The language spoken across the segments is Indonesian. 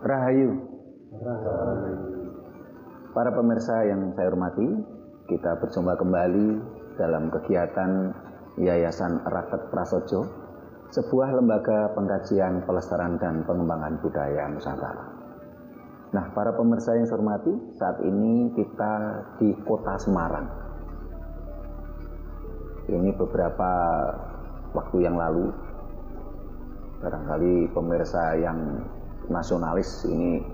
Rahayu. Para pemirsa yang saya hormati, kita berjumpa kembali dalam kegiatan Yayasan Raket Prasojo, sebuah lembaga pengkajian, pelestarian dan pengembangan budaya Nusantara. Nah, para pemirsa yang saya hormati, saat ini kita di Kota Semarang. Ini beberapa waktu yang lalu, barangkali pemirsa yang nasionalis ini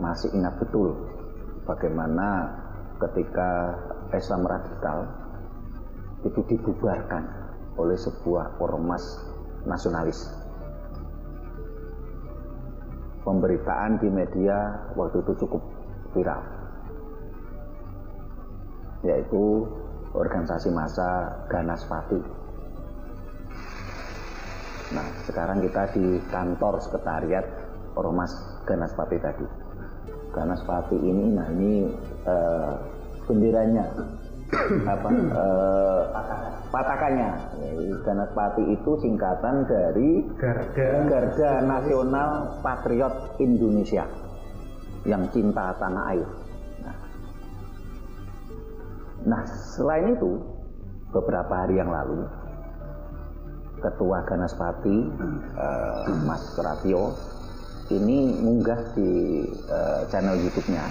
masih ingat betul bagaimana ketika Islam radikal itu dibubarkan oleh sebuah ormas nasionalis. Pemberitaan di media waktu itu cukup viral, yaitu organisasi massa Ganaspati. Nah, sekarang kita di kantor sekretariat Ormas Ganaspati tadi. Ganaspati ini, nah ini benderanya, patakannya. Ganaspati itu singkatan dari Garda Nasional Patriot Indonesia yang cinta tanah air. Nah, selain itu, beberapa hari yang lalu, Ketua Ganaspati, Mas Ratio, ini munggah di channel YouTube-nya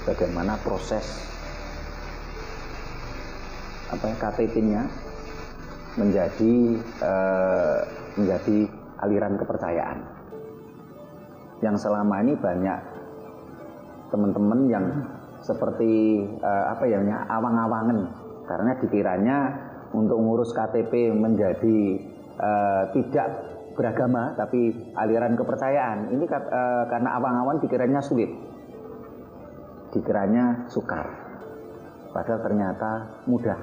bagaimana proses KTP-nya menjadi aliran kepercayaan. Yang selama ini banyak teman-teman yang seperti awang-awangan, karena dikiranya untuk ngurus KTP menjadi tidak beragama tapi aliran kepercayaan. Ini karena awang-awang dikiranya sulit, dikiranya sukar, padahal ternyata mudah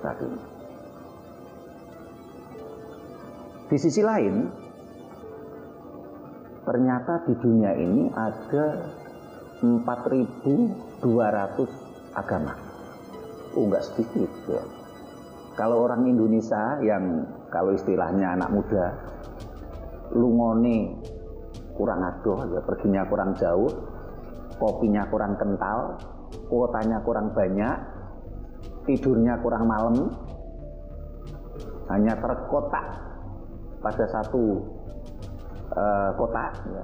saat ini. Di sisi lain, ternyata di dunia ini ada 4.200 agama. Enggak sedikit ya. Kalau orang Indonesia yang kalau istilahnya anak muda, lungone kurang adoh, ya perginya kurang jauh, kopinya kurang kental, kuotanya kurang banyak, tidurnya kurang malam, hanya terkotak pada satu kota, ya,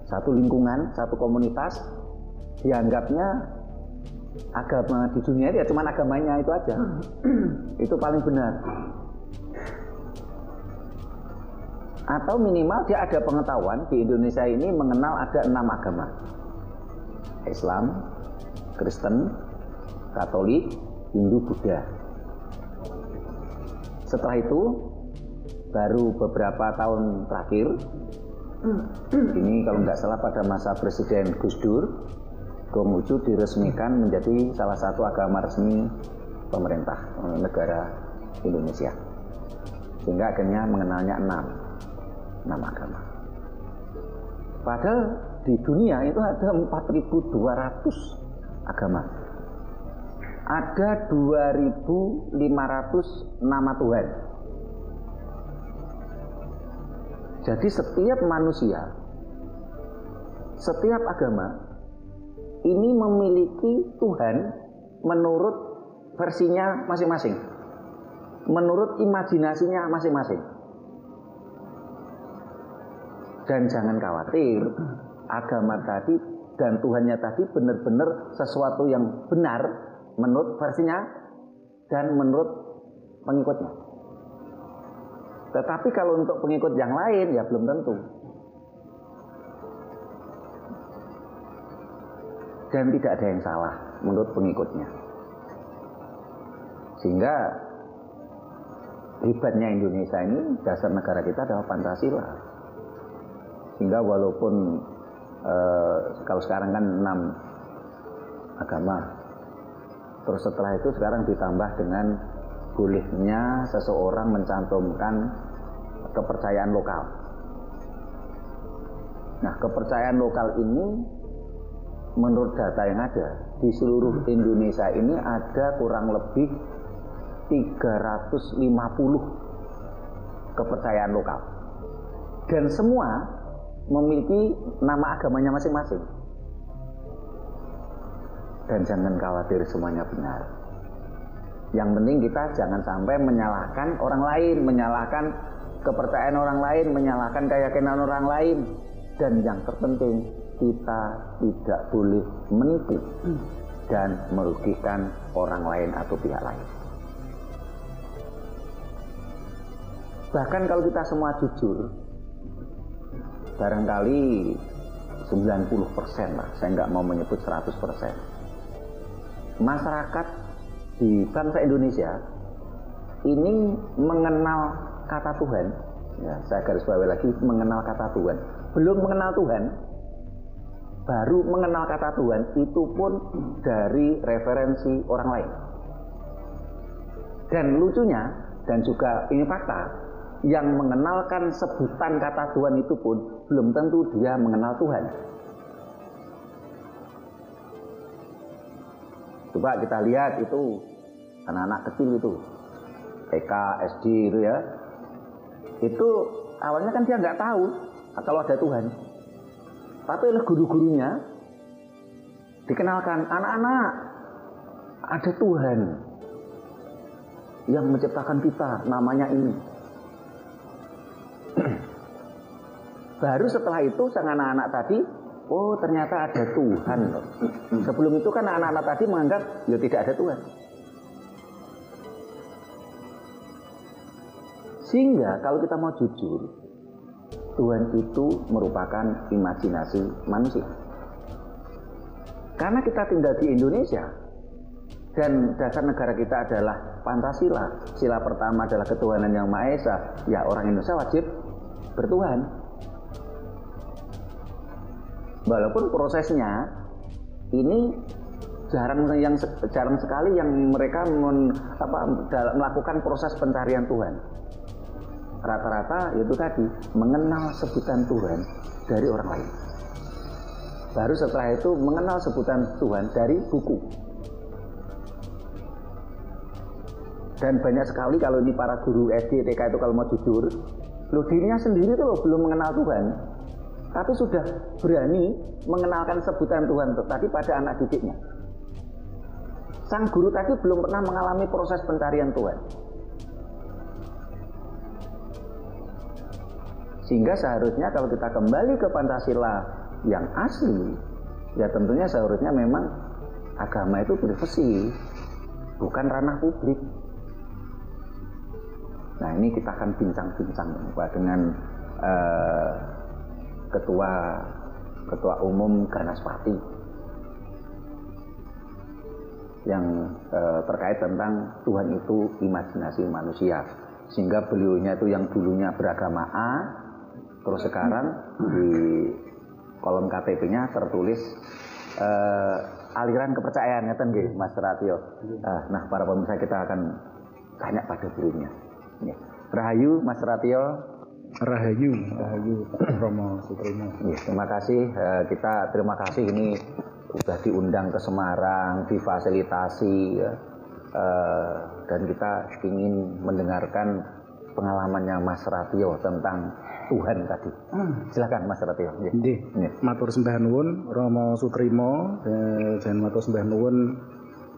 satu lingkungan, satu komunitas, dianggapnya agama di dunia ya cuma agamanya itu aja. Itu paling benar. Atau minimal dia ada pengetahuan di Indonesia ini mengenal ada 6 agama: Islam, Kristen, Katolik, Hindu, Buddha. Setelah itu baru beberapa tahun terakhir ini, kalau nggak salah pada masa Presiden Gus Dur, Konghucu diresmikan menjadi salah satu agama resmi pemerintah negara Indonesia, sehingga akhirnya mengenalnya 6 agama. Padahal di dunia itu ada 4.200 agama, ada 2.500 nama Tuhan. Jadi setiap manusia, setiap agama ini memiliki Tuhan menurut versinya masing-masing, menurut imajinasinya masing-masing. Dan jangan khawatir, agama tadi dan Tuhannya tadi benar-benar sesuatu yang benar menurut versinya dan menurut pengikutnya. Tetapi kalau untuk pengikut yang lain ya belum tentu. Dan tidak ada yang salah menurut pengikutnya. Sehingga hebatnya Indonesia ini, dasar negara kita adalah Pancasila. Sehingga walaupun kalau sekarang kan 6 agama, terus setelah itu sekarang ditambah dengan bolehnya seseorang mencantumkan kepercayaan lokal. Nah, kepercayaan lokal ini menurut data yang ada di seluruh Indonesia ini ada kurang lebih 350 kepercayaan lokal, dan semua memiliki nama agamanya masing-masing. Dan jangan khawatir semuanya benar. Yang penting kita jangan sampai menyalahkan orang lain, menyalahkan kepercayaan orang lain, menyalahkan keyakinan orang lain. Dan yang terpenting, kita tidak boleh menipu dan merugikan orang lain atau pihak lain. Bahkan kalau kita semua jujur, barangkali 90% lah, saya nggak mau menyebut 100%. Masyarakat di bangsa Indonesia ini mengenal kata Tuhan, ya, saya garis bawahi lagi, mengenal kata Tuhan. Belum mengenal Tuhan, baru mengenal kata Tuhan, itu pun dari referensi orang lain. Dan lucunya, dan juga ini fakta, yang mengenalkan sebutan kata Tuhan itu pun belum tentu dia mengenal Tuhan. Coba kita lihat itu anak-anak kecil itu TK, SD itu ya, itu awalnya kan dia nggak tahu kalau ada Tuhan, tapi oleh guru-gurunya dikenalkan, anak-anak ada Tuhan yang menciptakan kita, namanya ini. Baru setelah itu sang anak-anak tadi, oh ternyata ada Tuhan. Sebelum itu kan anak-anak tadi menganggap ya tidak ada Tuhan. Sehingga kalau kita mau jujur, Tuhan itu merupakan imajinasi manusia. Karena kita tinggal di Indonesia dan dasar negara kita adalah Pancasila. Sila pertama adalah ketuhanan yang Maha Esa. Ya, orang Indonesia wajib bertuhan. Walaupun prosesnya ini jarang sekali yang mereka melakukan proses pencarian Tuhan. Rata-rata itu tadi mengenal sebutan Tuhan dari orang lain. Baru setelah itu mengenal sebutan Tuhan dari buku. Dan banyak sekali kalau ini para guru SD, TK itu kalau mau jujur, loh dirinya sendiri itu loh belum mengenal Tuhan, tapi sudah berani mengenalkan sebutan Tuhan tadi pada anak didiknya. Sang guru tadi belum pernah mengalami proses pencarian Tuhan. Sehingga seharusnya kalau kita kembali ke Pancasila yang asli, ya tentunya seharusnya memang agama itu privasi, bukan ranah publik. Nah ini kita akan bincang-bincang dengan Ketua Umum Garnaspati yang terkait tentang Tuhan itu imajinasi manusia. Sehingga beliaunya itu yang dulunya beragama A, terus sekarang di kolom KTP-nya tertulis aliran kepercayaan, ngeten nggih Mas Ratio. Nah, para pemirsa kita akan tanya pada beliaunya. Rahayu Mas Ratio. Rahayu Pak Romo Sutrimo. Terima kasih, kita terima kasih ini sudah diundang ke Semarang, difasilitasi ya. Dan kita ingin mendengarkan pengalamannya Mas Ratio tentang Tuhan tadi. Silakan Mas Ratio. Nggih. Matur sembah nuwun Romo Sutrimo dan matur sembah nuwun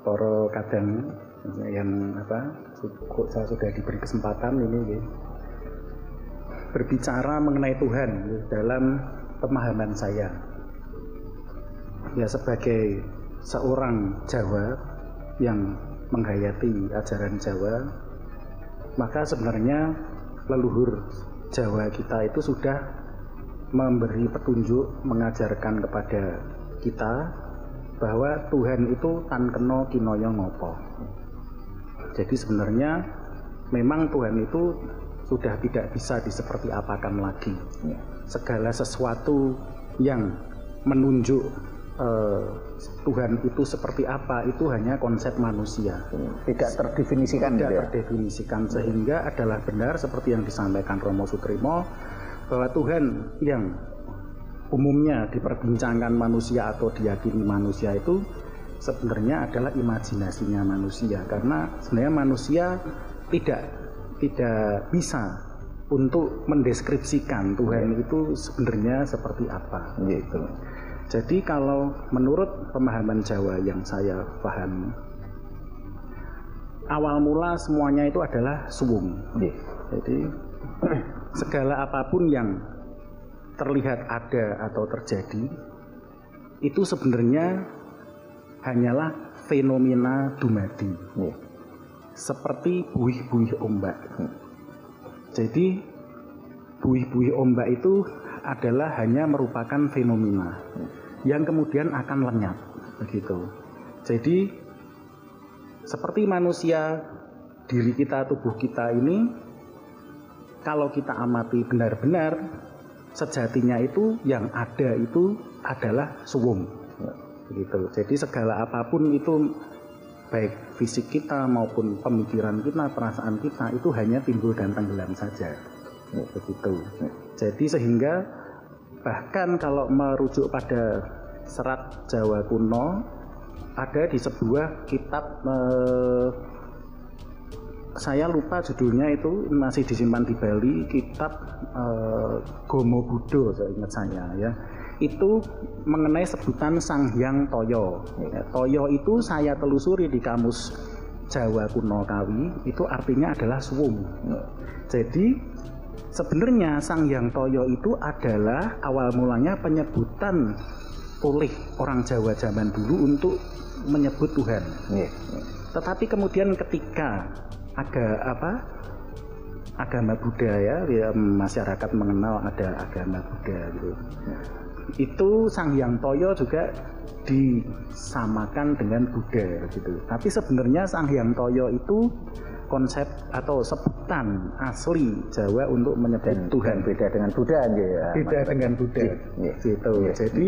para kadang yang saya sudah diberi kesempatan ini nggih. Berbicara mengenai Tuhan dalam pemahaman saya. Ya sebagai seorang Jawa yang menghayati ajaran Jawa, maka sebenarnya leluhur Jawa kita itu sudah memberi petunjuk, mengajarkan kepada kita bahwa Tuhan itu tan kena kinaya ngopo. Jadi sebenarnya memang Tuhan itu sudah tidak bisa diseperti apakan lagi. Segala sesuatu yang menunjuk Tuhan itu seperti apa itu hanya konsep manusia, tidak terdefinisikan, sehingga adalah benar seperti yang disampaikan Romo Sutrimo bahwa Tuhan yang umumnya diperbincangkan manusia atau diyakini manusia itu sebenarnya adalah imajinasinya manusia, karena sebenarnya manusia tidak bisa untuk mendeskripsikan Tuhan itu sebenarnya seperti apa gitu. Jadi kalau menurut pemahaman Jawa yang saya pahami, awal mula semuanya itu adalah suwung. Jadi segala apapun yang terlihat ada atau terjadi itu sebenarnya hanyalah fenomena dumadi, seperti buih-buih ombak. Jadi buih-buih ombak itu adalah hanya merupakan fenomena yang kemudian akan lenyap, begitu. Jadi seperti manusia, diri kita, tubuh kita ini, kalau kita amati benar-benar, sejatinya itu yang ada itu adalah suwung, begitu. Jadi segala apapun itu, baik fisik kita maupun pemikiran kita, perasaan kita, itu hanya timbul dan tenggelam saja, begitu. Jadi sehingga bahkan kalau merujuk pada serat Jawa kuno, ada di sebuah kitab, saya lupa judulnya, itu masih disimpan di Bali, kitab Gomo Buddho, saya ingat saya ya. Itu mengenai sebutan Sang Hyang Toyo. Toyo itu saya telusuri di kamus Jawa kuno Kawi, itu artinya adalah suwung. Jadi sebenarnya Sang Hyang Toyo itu adalah awal mulanya penyebutan oleh orang Jawa zaman dulu untuk menyebut Tuhan. Tetapi kemudian ketika agama Buddha ya, masyarakat mengenal ada agama Buddha gitu. Itu Sang Hyang Toyo juga disamakan dengan Buddha gitu. Tapi sebenarnya Sang Hyang Toyo itu konsep atau sebutan asli Jawa untuk menyebut Tuhan. Beda dengan Buddha ya. Beda dengan Buddha. Gitu. Jadi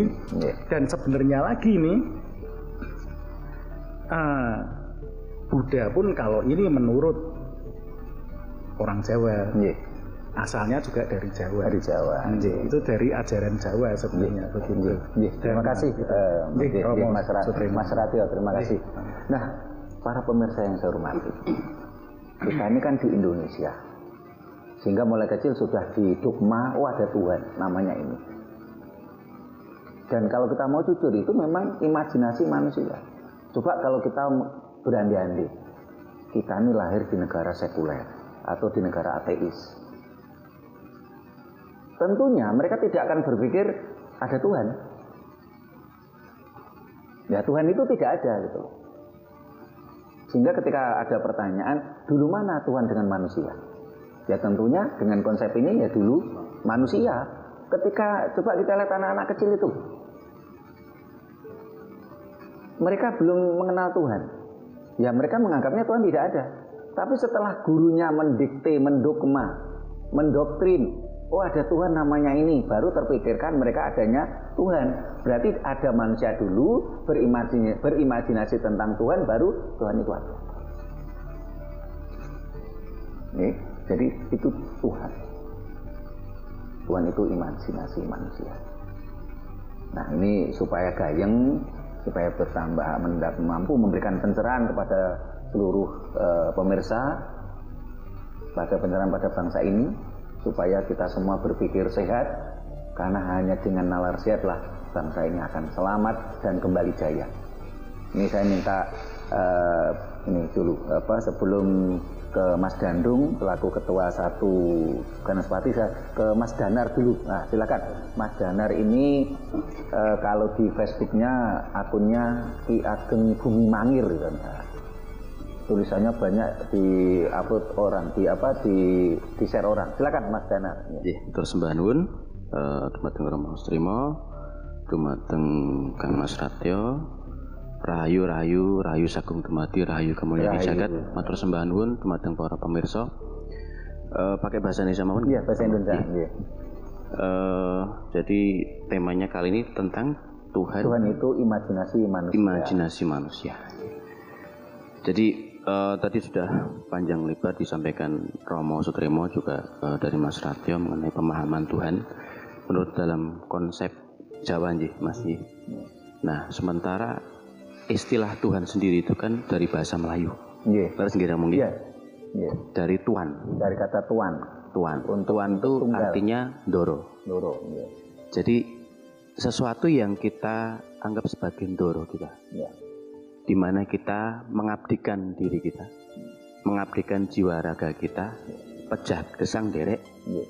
dan sebenarnya lagi nih, Buddha pun kalau ini menurut orang Jawa, asalnya juga dari Jawa. Dari Jawa. Itu dari ajaran Jawa sebenarnya. Begitu. Terima kasih, Mas Ratio. Terima kasih. Nah, para pemirsa yang saya hormati, kita ini kan di Indonesia, sehingga mulai kecil sudah didogma, ada Tuhan, namanya ini. Dan kalau kita mau jujur, itu memang imajinasi manusia. Coba kalau kita berandai-andai, kita ini lahir di negara sekuler atau di negara ateis, tentunya mereka tidak akan berpikir ada Tuhan. Ya, Tuhan itu tidak ada gitu. Sehingga ketika ada pertanyaan, dulu mana Tuhan dengan manusia? Ya tentunya dengan konsep ini ya dulu manusia. Ketika coba kita lihat anak-anak kecil itu, mereka belum mengenal Tuhan. Ya mereka menganggapnya Tuhan tidak ada. Tapi setelah gurunya mendikte, mendogma, mendoktrin, ada Tuhan namanya ini, baru terpikirkan mereka adanya Tuhan. Berarti ada manusia dulu berimajinasi tentang Tuhan, baru Tuhan itu ada. Nih, jadi itu Tuhan. Tuhan itu imajinasi manusia. Nah ini supaya gayeng, supaya bertambah mampu memberikan pencerahan kepada seluruh pemirsa, pada pencerahan pada bangsa ini, supaya kita semua berpikir sehat, karena hanya dengan nalar sehatlah bangsa ini akan selamat dan kembali jaya. Ini saya minta ini dulu sebelum ke Mas Dandung selaku ketua 1 Ganespati, saya ke Mas Danar dulu. Nah, silakan Mas Danar ini kalau di Facebooknya akunnya Ki Ageng Bumi Mangir kan. Tulisannya banyak di upload orang, di share orang. Silakan Mas Danar. Terus Mbah Nuwun, dumateng Rama Trima, dumateng Kang Mas Ratio, Rahayu Sagung Dumadi, Rahayu Kemuliaan Jagat, matur sembah nuwun dumateng para pemirsa. Pakai bahasa Indonesia mawon? Iya, bahasa Indonesia. Jadi temanya kali ini tentang Tuhan. Tuhan itu imajinasi manusia. Imajinasi manusia. Jadi tadi sudah panjang lebar disampaikan Romo Sutrimo juga dari Mas Ratio mengenai pemahaman Tuhan menurut dalam konsep Jawa Mas. Nah, sementara istilah Tuhan sendiri itu kan dari bahasa Melayu. Terus mungkin. Dari Tuan. Dari kata Tuan. tuan. Untuk Tuan itu tunggal. artinya doro. Doro, ya. Jadi sesuatu yang kita anggap sebagai doro kita. Ya. Di mana kita mengabdikan diri kita, mengabdikan jiwa raga kita, pejah gesang derek, Ya.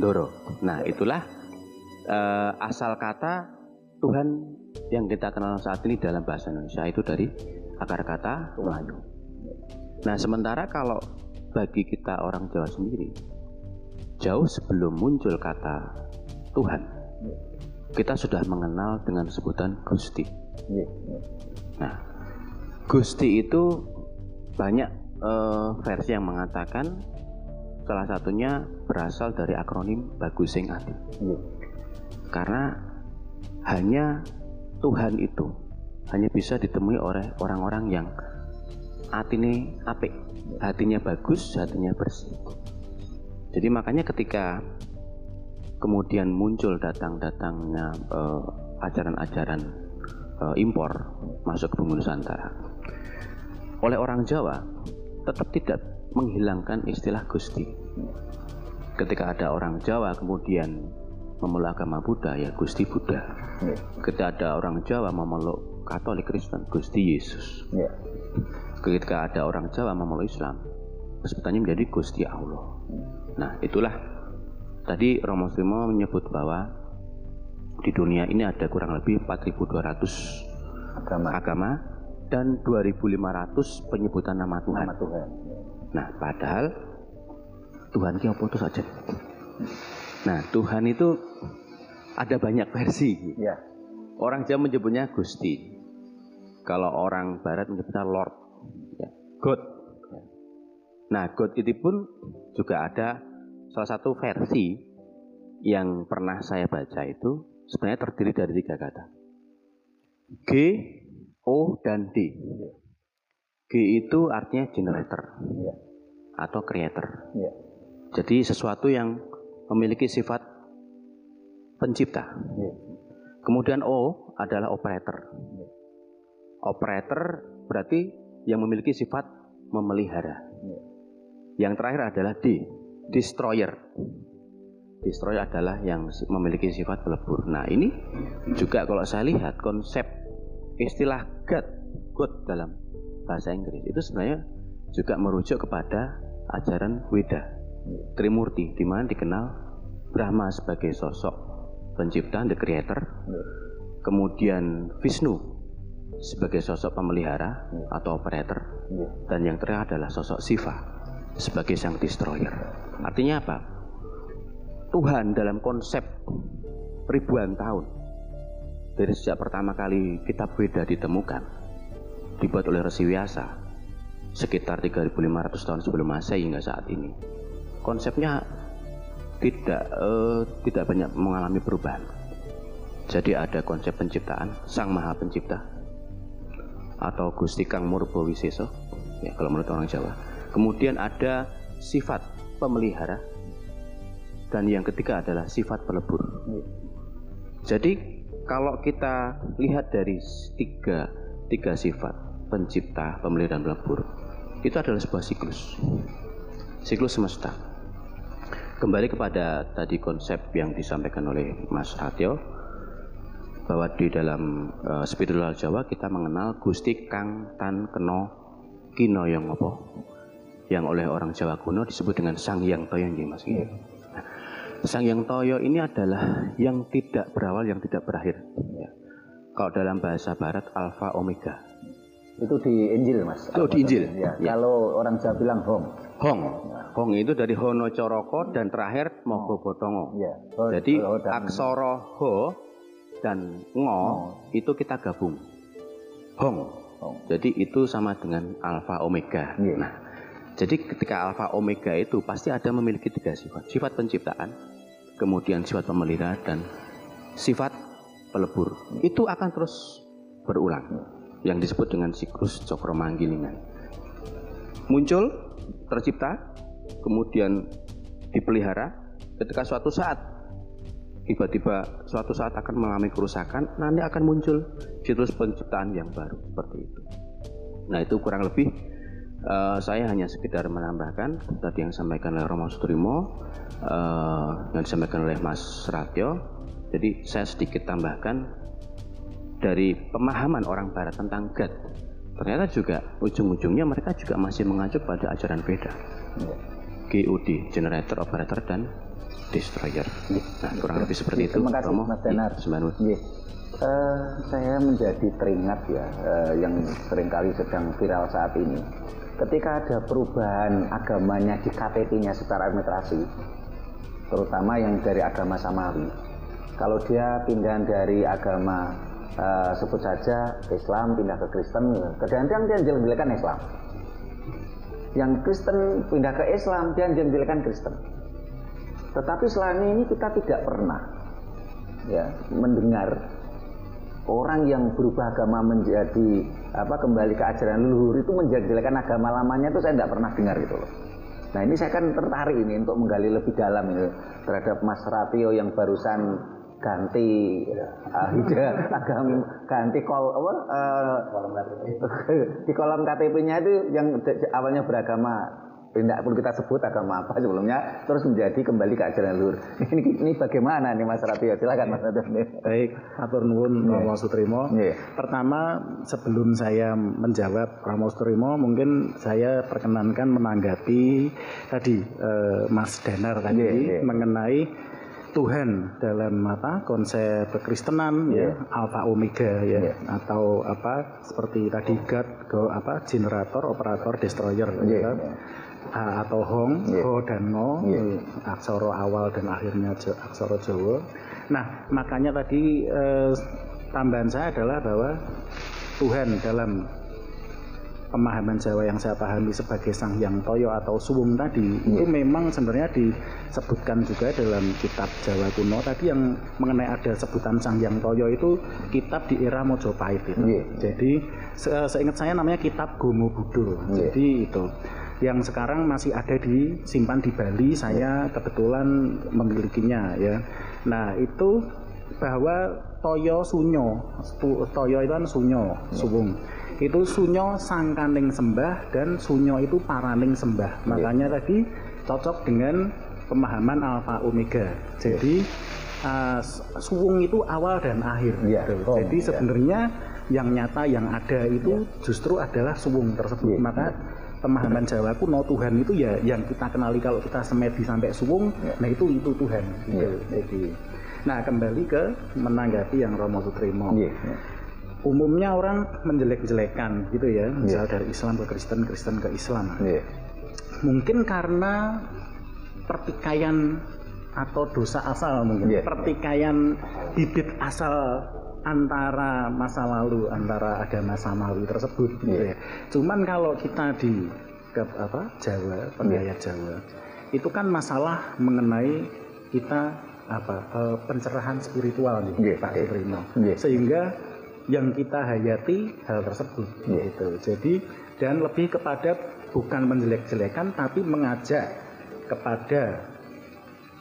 doro. Nah, itulah asal kata Tuhan yang kita kenal saat ini dalam bahasa Indonesia, itu dari akar kata Melayu. Nah, sementara kalau bagi kita orang Jawa sendiri, jauh sebelum muncul kata Tuhan, kita sudah mengenal dengan sebutan Gusti. Ya. Ya. Nah, Gusti itu banyak versi yang mengatakan salah satunya berasal dari akronim Bagusing Adi. Ya. Karena hanya Tuhan itu hanya bisa ditemui oleh orang-orang yang atine apik, hatinya bagus, hatinya bersih. Jadi makanya ketika kemudian muncul datangnya ajaran-ajaran impor masuk ke bumi Nusantara, oleh orang Jawa tetap tidak menghilangkan istilah Gusti. Ketika ada orang Jawa kemudian memeluk agama Buddha, ya Gusti Buddha. Ya. Ketika ada orang Jawa memeluk Katolik Kristen, Gusti Yesus. Ya. Ketika ada orang Jawa memeluk Islam, sebutannya menjadi Gusti Allah. Nah, itulah tadi Romo Sutrimo menyebut bahwa di dunia ini ada kurang lebih 4.200 agama dan 2.500 penyebutan nama Tuhan. Nama Tuhan. Nah, padahal Tuhan ki apa itu saja. Nah, Tuhan itu ada banyak versi. Ya. Orang Jawa menyebutnya Gusti. Kalau orang Barat menyebutnya Lord, ya, God. Ya. Nah, God itu pun juga ada salah satu versi yang pernah saya baca itu sebenarnya terdiri dari 3 kata. G, O, dan D. G itu artinya generator, Ya. atau creator. Ya. Jadi sesuatu yang memiliki sifat pencipta. Ya. Kemudian O adalah operator. Operator berarti yang memiliki sifat memelihara. Ya. Yang terakhir adalah D, destroyer. Destroyer adalah yang memiliki sifat pelebur. Nah, ini juga kalau saya lihat konsep istilah God dalam bahasa Inggris itu sebenarnya juga merujuk kepada ajaran Weda, Trimurti, di mana dikenal Brahma sebagai sosok pencipta, the creator, kemudian Vishnu sebagai sosok pemelihara atau operator, dan yang terakhir adalah sosok Shiva sebagai sang destroyer. Artinya apa? Tuhan dalam konsep ribuan tahun, dari sejak pertama kali kitab Weda ditemukan, dibuat oleh Resi Vyasa sekitar 3.500 tahun sebelum Masehi hingga saat ini, konsepnya tidak banyak mengalami perubahan. Jadi ada konsep penciptaan, Sang Maha Pencipta atau Gusti Kang Murba Wiseso, ya kalau menurut orang Jawa. Kemudian ada sifat pemelihara, dan yang ketiga adalah sifat pelebur. Jadi kalau kita lihat dari tiga sifat, pencipta, pemelihara, dan pelebur, itu adalah sebuah siklus semesta. Kembali kepada tadi konsep yang disampaikan oleh Mas Ratio, bahwa di dalam spiritual Jawa kita mengenal Gusti Kang Tan Keno Kino yang apa, yang oleh orang Jawa kuno disebut dengan Sang Hyang Toyo, Mas. Sang Hyang Toyo ini adalah yang tidak berawal, yang tidak berakhir. Ya. Kalau dalam bahasa Barat, Alfa Omega. Itu di Injil, Mas. Itu di Injil. Ya. Ya. Kalau orang Jawa bilang Hong. Hong itu dari Hono Coroko dan terakhir Mogo Botongo. Ya. Jadi aksara Ho dan Ngo itu kita gabung. Hong. Jadi itu sama dengan Alfa Omega. Ya. Nah, jadi ketika Alfa Omega itu pasti ada memiliki 3 sifat. Sifat penciptaan, kemudian sifat pemelihara, dan sifat pelebur. Itu akan terus berulang, yang disebut dengan siklus cokro manggilingan. Muncul, tercipta, kemudian dipelihara. Ketika suatu saat tiba-tiba suatu saat akan mengalami kerusakan, nanti akan muncul siklus penciptaan yang baru, seperti itu. Nah, itu kurang lebih Saya hanya sekedar menambahkan tadi yang disampaikan oleh Romo Sutrimo, yang disampaikan oleh Mas Ratio. Jadi saya sedikit tambahkan dari pemahaman orang Barat tentang God. Ternyata juga ujung-ujungnya mereka juga masih mengacu pada ajaran Veda. GOD, Generator, Operator, dan Destroyer. Nah, kurang lebih seperti itu. Terima kasih, Romo. Mas Denar. Saya menjadi teringat ya, yang seringkali sedang viral saat ini. Ketika ada perubahan agamanya di KTP-nya secara administrasi, terutama yang dari agama Samawi. Kalau dia pindah dari agama sebut saja Islam pindah ke Kristen, kadang-kadang dia menjelek-jelekan Islam. Yang Kristen pindah ke Islam, dia menjelek-jelekan Kristen. Tetapi selama ini kita tidak pernah ya mendengar orang yang berubah agama menjadi kembali ke ajaran leluhur itu menjelek-jelekan agama lamanya, itu saya tidak pernah dengar gitu loh. Nah ini saya kan tertarik ini untuk menggali lebih dalam ya, terhadap Mas Ratio yang barusan ganti ganti di kolom KTP-nya itu yang awalnya beragama, tidak perlu kita sebut agama apa sebelumnya, terus menjadi kembali ke ajaran leluhur. Ini bagaimana nih Mas Ratio? Silakan Mas Ratio. Baik, atur nuwun Romo Sutrimo. Pertama, sebelum saya menjawab Romo Sutrimo, mungkin saya perkenankan menanggapi tadi Mas Denar tadi mengenai Tuhan dalam konsep kekristenan ya, Alpha Omega ya, atau seperti tadi God, Generator, Operator, Destroyer ya. Atau Hong, Ho dan No, aksara awal dan akhirnya aksara Jawa. Nah, makanya tadi tambahan saya adalah bahwa Tuhan dalam pemahaman Jawa yang saya pahami sebagai Sang Hyang Toyo atau Suwung tadi, itu memang sebenarnya disebutkan juga dalam kitab Jawa kuno tadi yang mengenai ada sebutan Sang Hyang Toyo itu kitab di era Mojopahit itu. Jadi seingat saya namanya kitab Gomo Budo. Jadi itu yang sekarang masih ada disimpan di Bali, saya kebetulan memilikinya ya. Nah itu bahwa Toyo Sunyo, Toyo itu kan Sunyo, Suwung. Itu Sunyo sangkaning sembah dan Sunyo itu paraning sembah. Makanya tadi cocok dengan pemahaman Alpha Omega. Jadi Suwung itu awal dan akhir. Jadi sebenarnya yang nyata yang ada itu justru adalah Suwung tersebut. Maka pemahaman Jawa kuno Tuhan itu ya yang kita kenali kalau kita semedi sampai Suwung, nah itu Tuhan. Jadi, nah kembali ke menanggapi yang Romo Sutrimo. Umumnya orang menjelek-jelekan gitu ya, misal dari Islam ke Kristen, Kristen ke Islam. Mungkin karena pertikaian atau dosa asal mungkin, pertikaian bibit asal antara masa lalu, antara agama Samawi tersebut gitu ya. Cuman kalau kita di Jawa, penggaya Jawa, itu kan masalah mengenai kita pencerahan spiritual nih, Pak Sutrimo. Sehingga yang kita hayati hal tersebut gitu. Jadi dan lebih kepada bukan menjelek-jelekan tapi mengajak kepada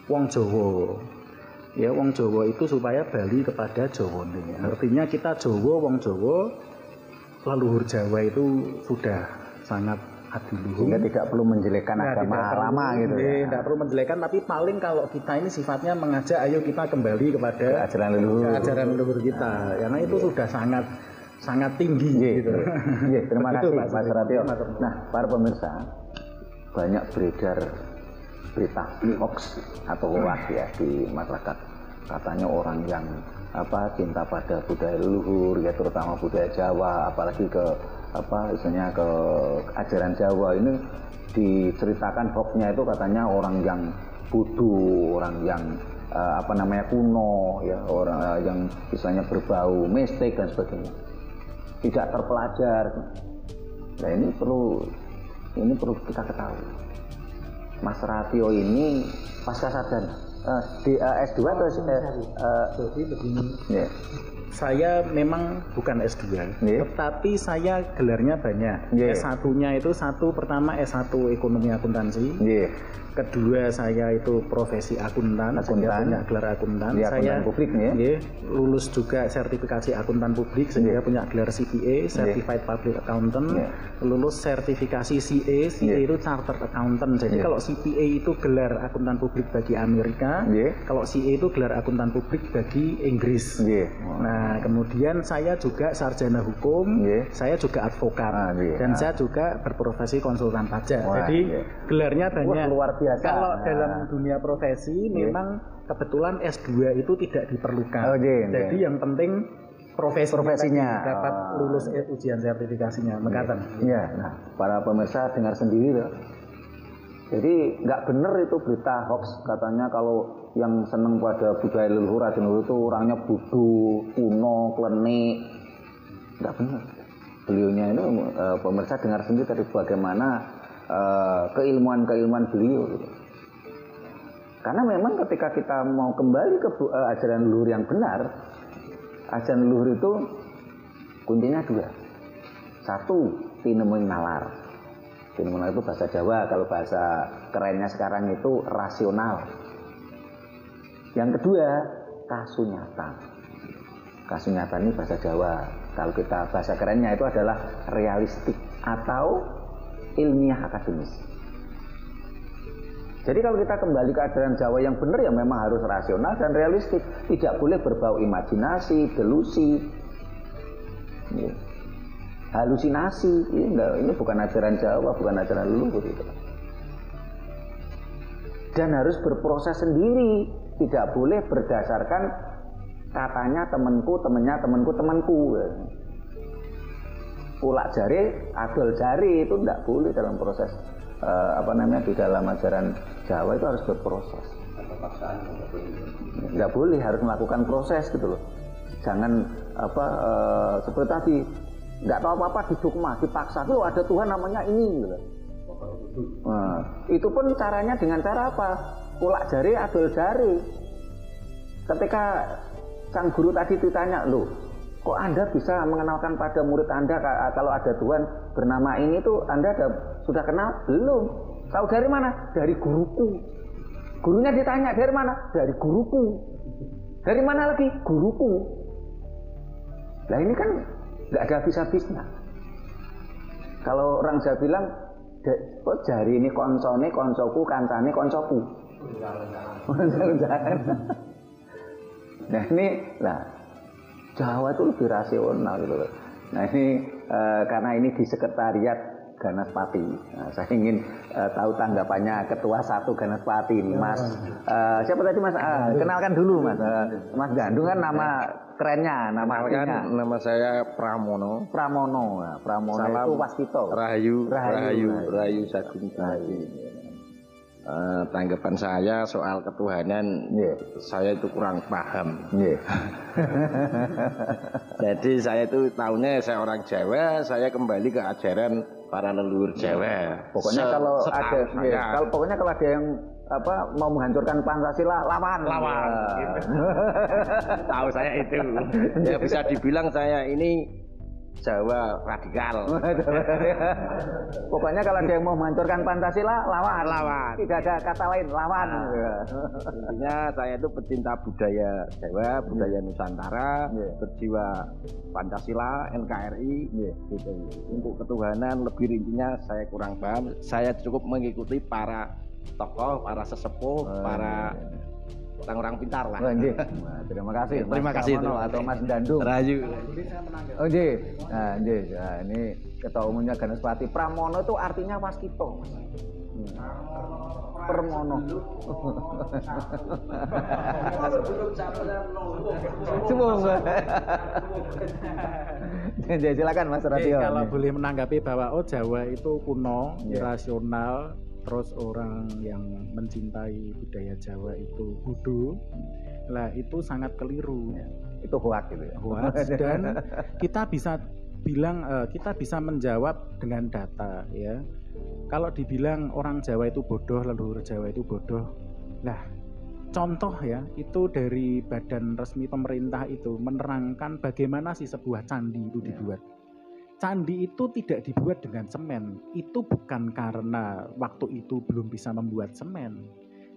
wong Jawa. Ya wong Jawa itu supaya bali kepada Jawane. Artinya kita Jawa, wong Jawa, leluhur Jawa itu sudah sangat adiluhung. Sehingga tidak perlu menjelekkan agama lama gitu ya. Tidak perlu menjelekkan, tapi paling kalau kita ini sifatnya mengajak ayo kita kembali kepada ajaran leluhur kita. Karena itu sudah sangat tinggi gitu. Terima kasih Mas Ratio. Nah, para pemirsa, banyak beredar berita hoax atau hoax ya di masyarakat. Katanya orang yang cinta pada budaya leluhur ya, terutama budaya Jawa, apalagi ke misalnya ke ajaran Jawa ini diceritakan hoaxnya itu katanya orang yang bodoh, orang yang kuno ya, orang yang misalnya berbau mistik dan sebagainya, tidak terpelajar. Nah ini perlu kita ketahui. Mas Ratio ini pasca sarjana S2 atau jadi begini. saya memang bukan S2, tetapi saya gelarnya banyak. S1-nya itu pertama S1 Ekonomi Akuntansi. Kedua saya itu profesi akuntan. Saya punya gelar akuntan. Saya publik, lulus juga sertifikasi akuntan publik sehingga punya gelar CPA, Certified Public Accountant. Lulus sertifikasi CA itu Chartered Accountant. Jadi kalau CPA itu gelar akuntan publik bagi Amerika, kalau CA itu gelar akuntan publik bagi Inggris. Nah, kemudian saya juga sarjana hukum, saya juga advokat, dan saya juga berprofesi konsultan pajak. Jadi gelarnya banyak. Luar biasa. Kalau dalam dunia profesi memang kebetulan S2 itu tidak diperlukan. Jadi yang penting profesinya dapat lulus ujian sertifikasinya. Nah, para pemirsa dengar sendiri loh. Jadi nggak benar itu berita hoax katanya kalau yang seneng pada budaya leluhur itu orangnya bodoh, kuno, klenik. Nggak benar. Beliaunya itu pemirsa dengar sendiri tadi bagaimana keilmuan beliau gitu. Karena memang ketika kita mau kembali ke ajaran leluhur yang benar, ajaran leluhur itu kuncinya 2. 1, tinemun nalar. Tinemun nalar itu bahasa Jawa, kalau bahasa kerennya sekarang itu rasional. Yang kedua, kasunyata. Kasunyata ini bahasa Jawa. Kalau kita bahasa kerennya itu adalah realistik atau ilmiah akademis. Jadi kalau kita kembali ke ajaran Jawa yang benar ya memang harus rasional dan realistik, tidak boleh berbau imajinasi, delusi, halusinasi. Ini bukan ajaran Jawa, bukan ajaran leluhur itu. Dan harus berproses sendiri, tidak boleh berdasarkan katanya temanku, temennya temanku. Ulak jari, adol jari itu tidak boleh dalam proses di dalam ajaran Jawa itu harus berproses. Tidak boleh, harus melakukan proses gitu loh. Jangan seperti tadi nggak tahu apa-apa didogma, dipaksa tuh ada Tuhan namanya ini gitu. Nah, itu pun caranya dengan cara apa? Ulak jari, adol jari. Ketika sang guru tadi ditanya, loh, kok Anda bisa mengenalkan pada murid Anda kalau ada Tuhan bernama ini tuh Anda sudah kenal? Belum. Tahu dari mana? Dari guruku. Gurunya ditanya dari mana? Dari guruku. Dari mana lagi? Guruku. Nah ini kan nggak ada habis-habisnya. Kalau orang Jawa bilang, kok jari ini koncone, koncoku, kancane, koncoku. Nah ini lah. Jawa itu lebih rasional gitu loh. Nah ini karena ini di sekretariat Ganaspati. Nah, saya ingin tahu tanggapannya Ketua 1 Ganaspati ini, Mas. Siapa tadi Mas? Kenalkan dulu Mas. Mas Gandung kan nama kerennya, nama aslinya. Nama saya Pramono. Pramono. Nah, Pramono itu Waskito. Rahayu Sagung. Tanggapan saya soal ketuhanan, saya itu kurang paham. Jadi saya itu tahunya saya orang Jawa, saya kembali ke ajaran para leluhur Jawa. Pokoknya kalau ada yang mau menghancurkan Pancasila, lawan. Gitu. Tahu saya itu. Ya bisa dibilang saya ini Jawa radikal. Pokoknya kalau ada yang mau menghancurkan Pancasila, lawan. Tidak ada kata lain, lawan. Intinya saya itu pecinta budaya Jawa, budaya Nusantara, berjiwa Pancasila, NKRI, gitu. Untuk ketuhanan lebih rincinya saya kurang paham. Saya cukup mengikuti para tokoh, para sesepuh, para orang-orang pintar lah. Terima kasih. Terima kasih atau Mas Dandung. Rahayu. Nah, ini ketua umumnya Ganaspati. Pramono itu artinya Waskito. Permono. Silakan Mas Radio. Kalau boleh menanggapi bahwa Jawa itu kuno, irasional, terus orang yang mencintai budaya Jawa itu bodoh, lah itu sangat keliru. Itu hoax gitu ya. Hoax, dan kita bisa bilang, kita bisa menjawab dengan data ya. Kalau dibilang orang Jawa itu bodoh, leluhur Jawa itu bodoh, lah contoh ya, itu dari badan resmi pemerintah itu menerangkan bagaimana sih sebuah candi itu dibuat. Candi itu tidak dibuat dengan semen. Itu bukan karena waktu itu belum bisa membuat semen,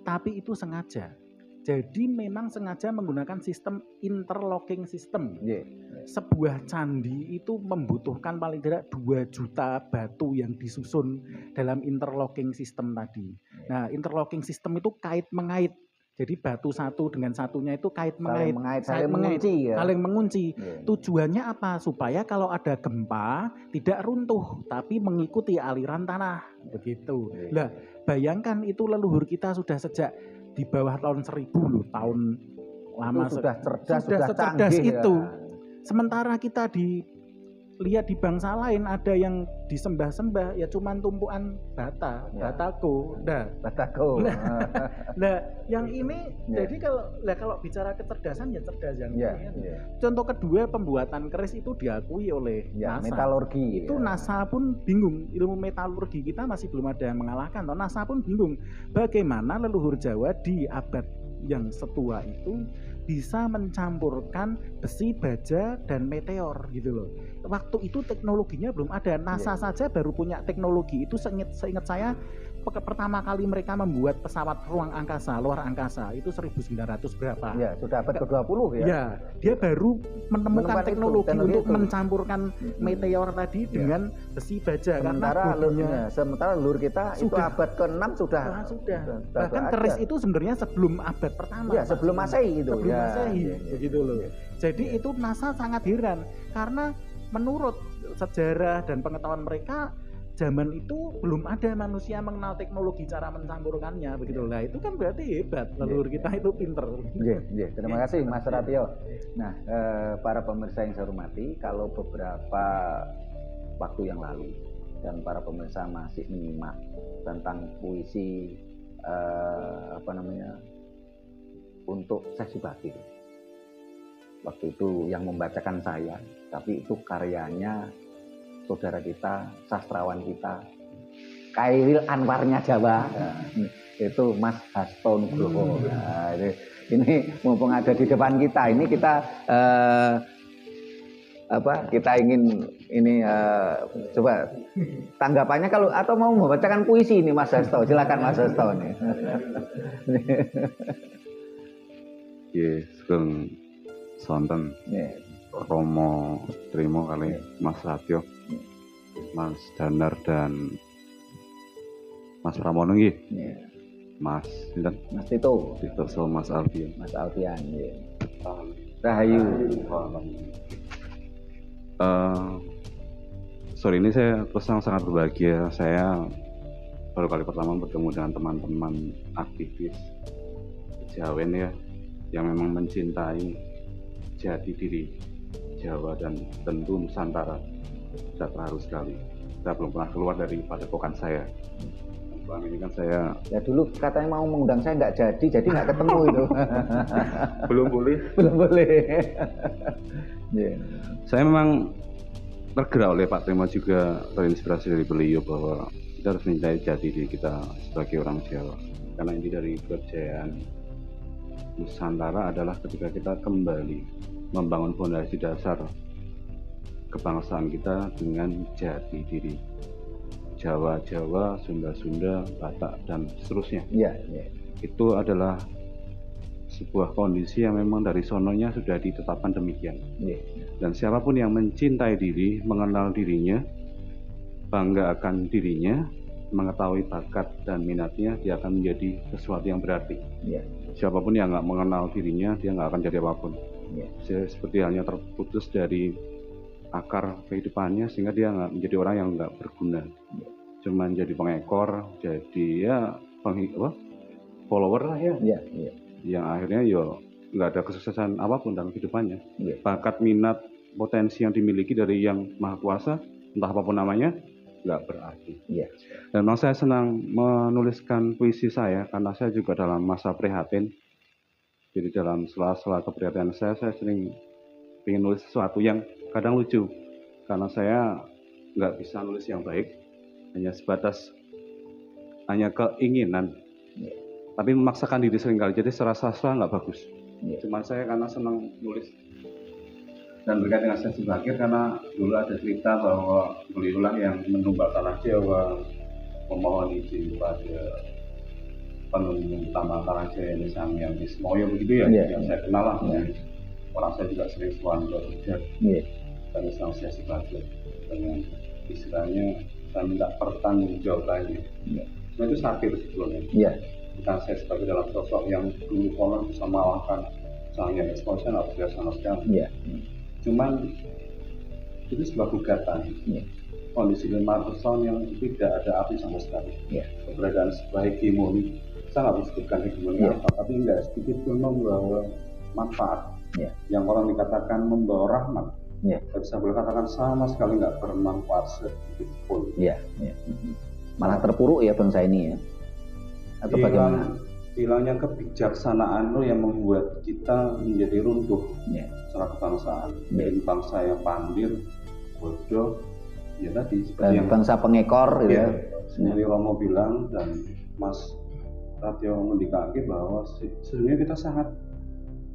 tapi itu sengaja. Jadi memang sengaja menggunakan sistem interlocking system. Sebuah candi itu membutuhkan paling tidak 2 juta batu yang disusun dalam interlocking system tadi. Nah, interlocking system itu kait-mengait. Jadi batu satu dengan satunya itu kait-mengait, saling mengunci. Tujuannya apa? Supaya kalau ada gempa tidak runtuh, tapi mengikuti aliran tanah. Begitu. Lah, bayangkan itu leluhur kita sudah sejak di bawah tahun 1000 loh, tahun lama sudah cerdas, sudah secerdas canggih, itu. Ya. Sementara kita lihat di bangsa lain ada yang disembah-sembah ya cuman tumpuan batako. Nah, yang ini jadi kalau bicara kecerdasan ya cerdas yang ini. Contoh kedua, pembuatan keris itu diakui oleh NASA. Metalurgi. Itu NASA pun bingung, ilmu metalurgi kita masih belum ada yang mengalahkan. NASA pun bingung bagaimana leluhur Jawa di abad yang setua itu bisa mencampurkan besi, baja, dan meteor gitu loh. Waktu itu teknologinya belum ada. NASA saja baru punya teknologi itu. Seingat saya pertama kali mereka membuat pesawat luar angkasa itu 1900 berapa? Ya, sudah abad ke-20 ya. Ya, dia baru menemukan teknologi untuk mencampurkan meteor tadi dengan besi baja. Sementara leluhur kita itu abad ke-6 sudah. Bahkan keris itu sebenarnya sebelum abad pertama. Ya, sebelum Masehi itu. Sebelum Masehi, begitu loh. Jadi itu NASA sangat heran karena menurut sejarah dan pengetahuan mereka zaman itu belum ada manusia mengenal teknologi cara mencampurkannya begitu lah. Itu kan berarti hebat, leluhur kita itu pinter. Terima kasih Mas Ratio. Nah, para pemirsa yang saya hormati, kalau beberapa waktu yang lalu dan para pemirsa masih menyimak tentang puisi untuk sesi bakti. Waktu itu yang membacakan saya, tapi itu karyanya saudara kita, sastrawan kita, Kairil Anwarnya Jawa, itu Mas Hasto Nugroho. Nah, ini mumpung ada di depan kita, ini kita kita ingin ini coba tanggapannya kalau atau mau membacakan puisi ini Mas Hasto, silakan Mas Hasto nih. Yes, Sugeng sonten Romo Trimo kali Mas Ratio, Mas Danar dan Mas Pramono nggih. Mas sinten? Mas Tito so Mas Alfian. Mas Alfian nggih. Rahayu. Sore ini saya terus sangat berbahagia. Saya baru kali pertama bertemu dengan teman-teman aktivis Jawen ya, yang memang mencintai jati diri Jawa dan tentu Nusantara. Sudah terharu sekali. Saya belum pernah keluar dari padepokan saya. Bang ini kan saya ya dulu katanya mau mengundang saya nggak jadi nggak ketemu itu. belum boleh. Saya memang tergerak oleh Pak Trimo, juga terinspirasi dari beliau bahwa kita harus mencintai jati diri kita sebagai orang Jawa. Karena inti dari kejayaan Nusantara adalah ketika kita kembali membangun fondasi dasar kebangsaan kita dengan jati diri. Jawa, Sunda, Batak, dan seterusnya. Itu adalah sebuah kondisi yang memang dari sononya sudah ditetapkan demikian. Dan siapapun yang mencintai diri, mengenal dirinya, bangga akan dirinya, mengetahui bakat dan minatnya, dia akan menjadi sesuatu yang berarti. Siapapun yang nggak mengenal dirinya, dia nggak akan jadi apapun. Seperti halnya terputus dari akar kehidupannya, sehingga dia nggak menjadi orang yang nggak berguna, cuman jadi pengekor, jadi ya follower lah ya. Yang akhirnya nggak ada kesuksesan apapun dalam kehidupannya. Bakat, minat, potensi yang dimiliki dari yang maha kuasa, entah apapun namanya, nggak berarti. Dan memang saya senang menuliskan puisi saya karena saya juga dalam masa prihatin. Jadi dalam sela-sela keprihatinan saya sering ingin nulis sesuatu yang kadang lucu, karena saya nggak bisa nulis yang baik, hanya sebatas hanya keinginan tapi memaksakan diri seringkali. Jadi secara sastra nggak bagus. Iya. Cuman saya karena senang nulis dan berkait dengan sesi akhir, karena dulu ada cerita bahwa beliaulah yang menumbal tanah Jawa, memohon izin kepada penunggu utama tanah Jawa ini Sang Hyang Wismoyo begitu ya, yang saya kenal lah. Orang saya juga sering sowan berhujat dan Sang Sesi Bagir dengan istilahnya saya minta pertanggungjawabannya. Nah itu sakit sebetulnya. Bukan saya sebagai dalam sosok yang dulu konon bisa mengalahkan Sang Hyang Wismoyo, saya nggak percaya sama sekali. Cuman itu sebuah gugatan. Kondisi lemah person yang tidak ada api sama sekali. Keberadaan sebuah hegemoni, saya nggak bisa sebutkan hegemoni apa, tapi nggak sedikit pun membawa manfaat. Yang orang dikatakan membawa rahmat, saya bisa boleh katakan sama sekali nggak bermanfaat sedikit pun. Malah terpuruk ya bangsa ini ya. Atau bagaimana? Hilangnya kebijaksanaan lo yang membuat kita menjadi runtuh secara kebangsaan. Menjadi bangsa yang pandir, bodoh, ya tadi seperti yang bangsa pengekor gitu ya. Seperti Romo bilang dan Mas Ratio mendikaki bahwa sebenarnya kita sangat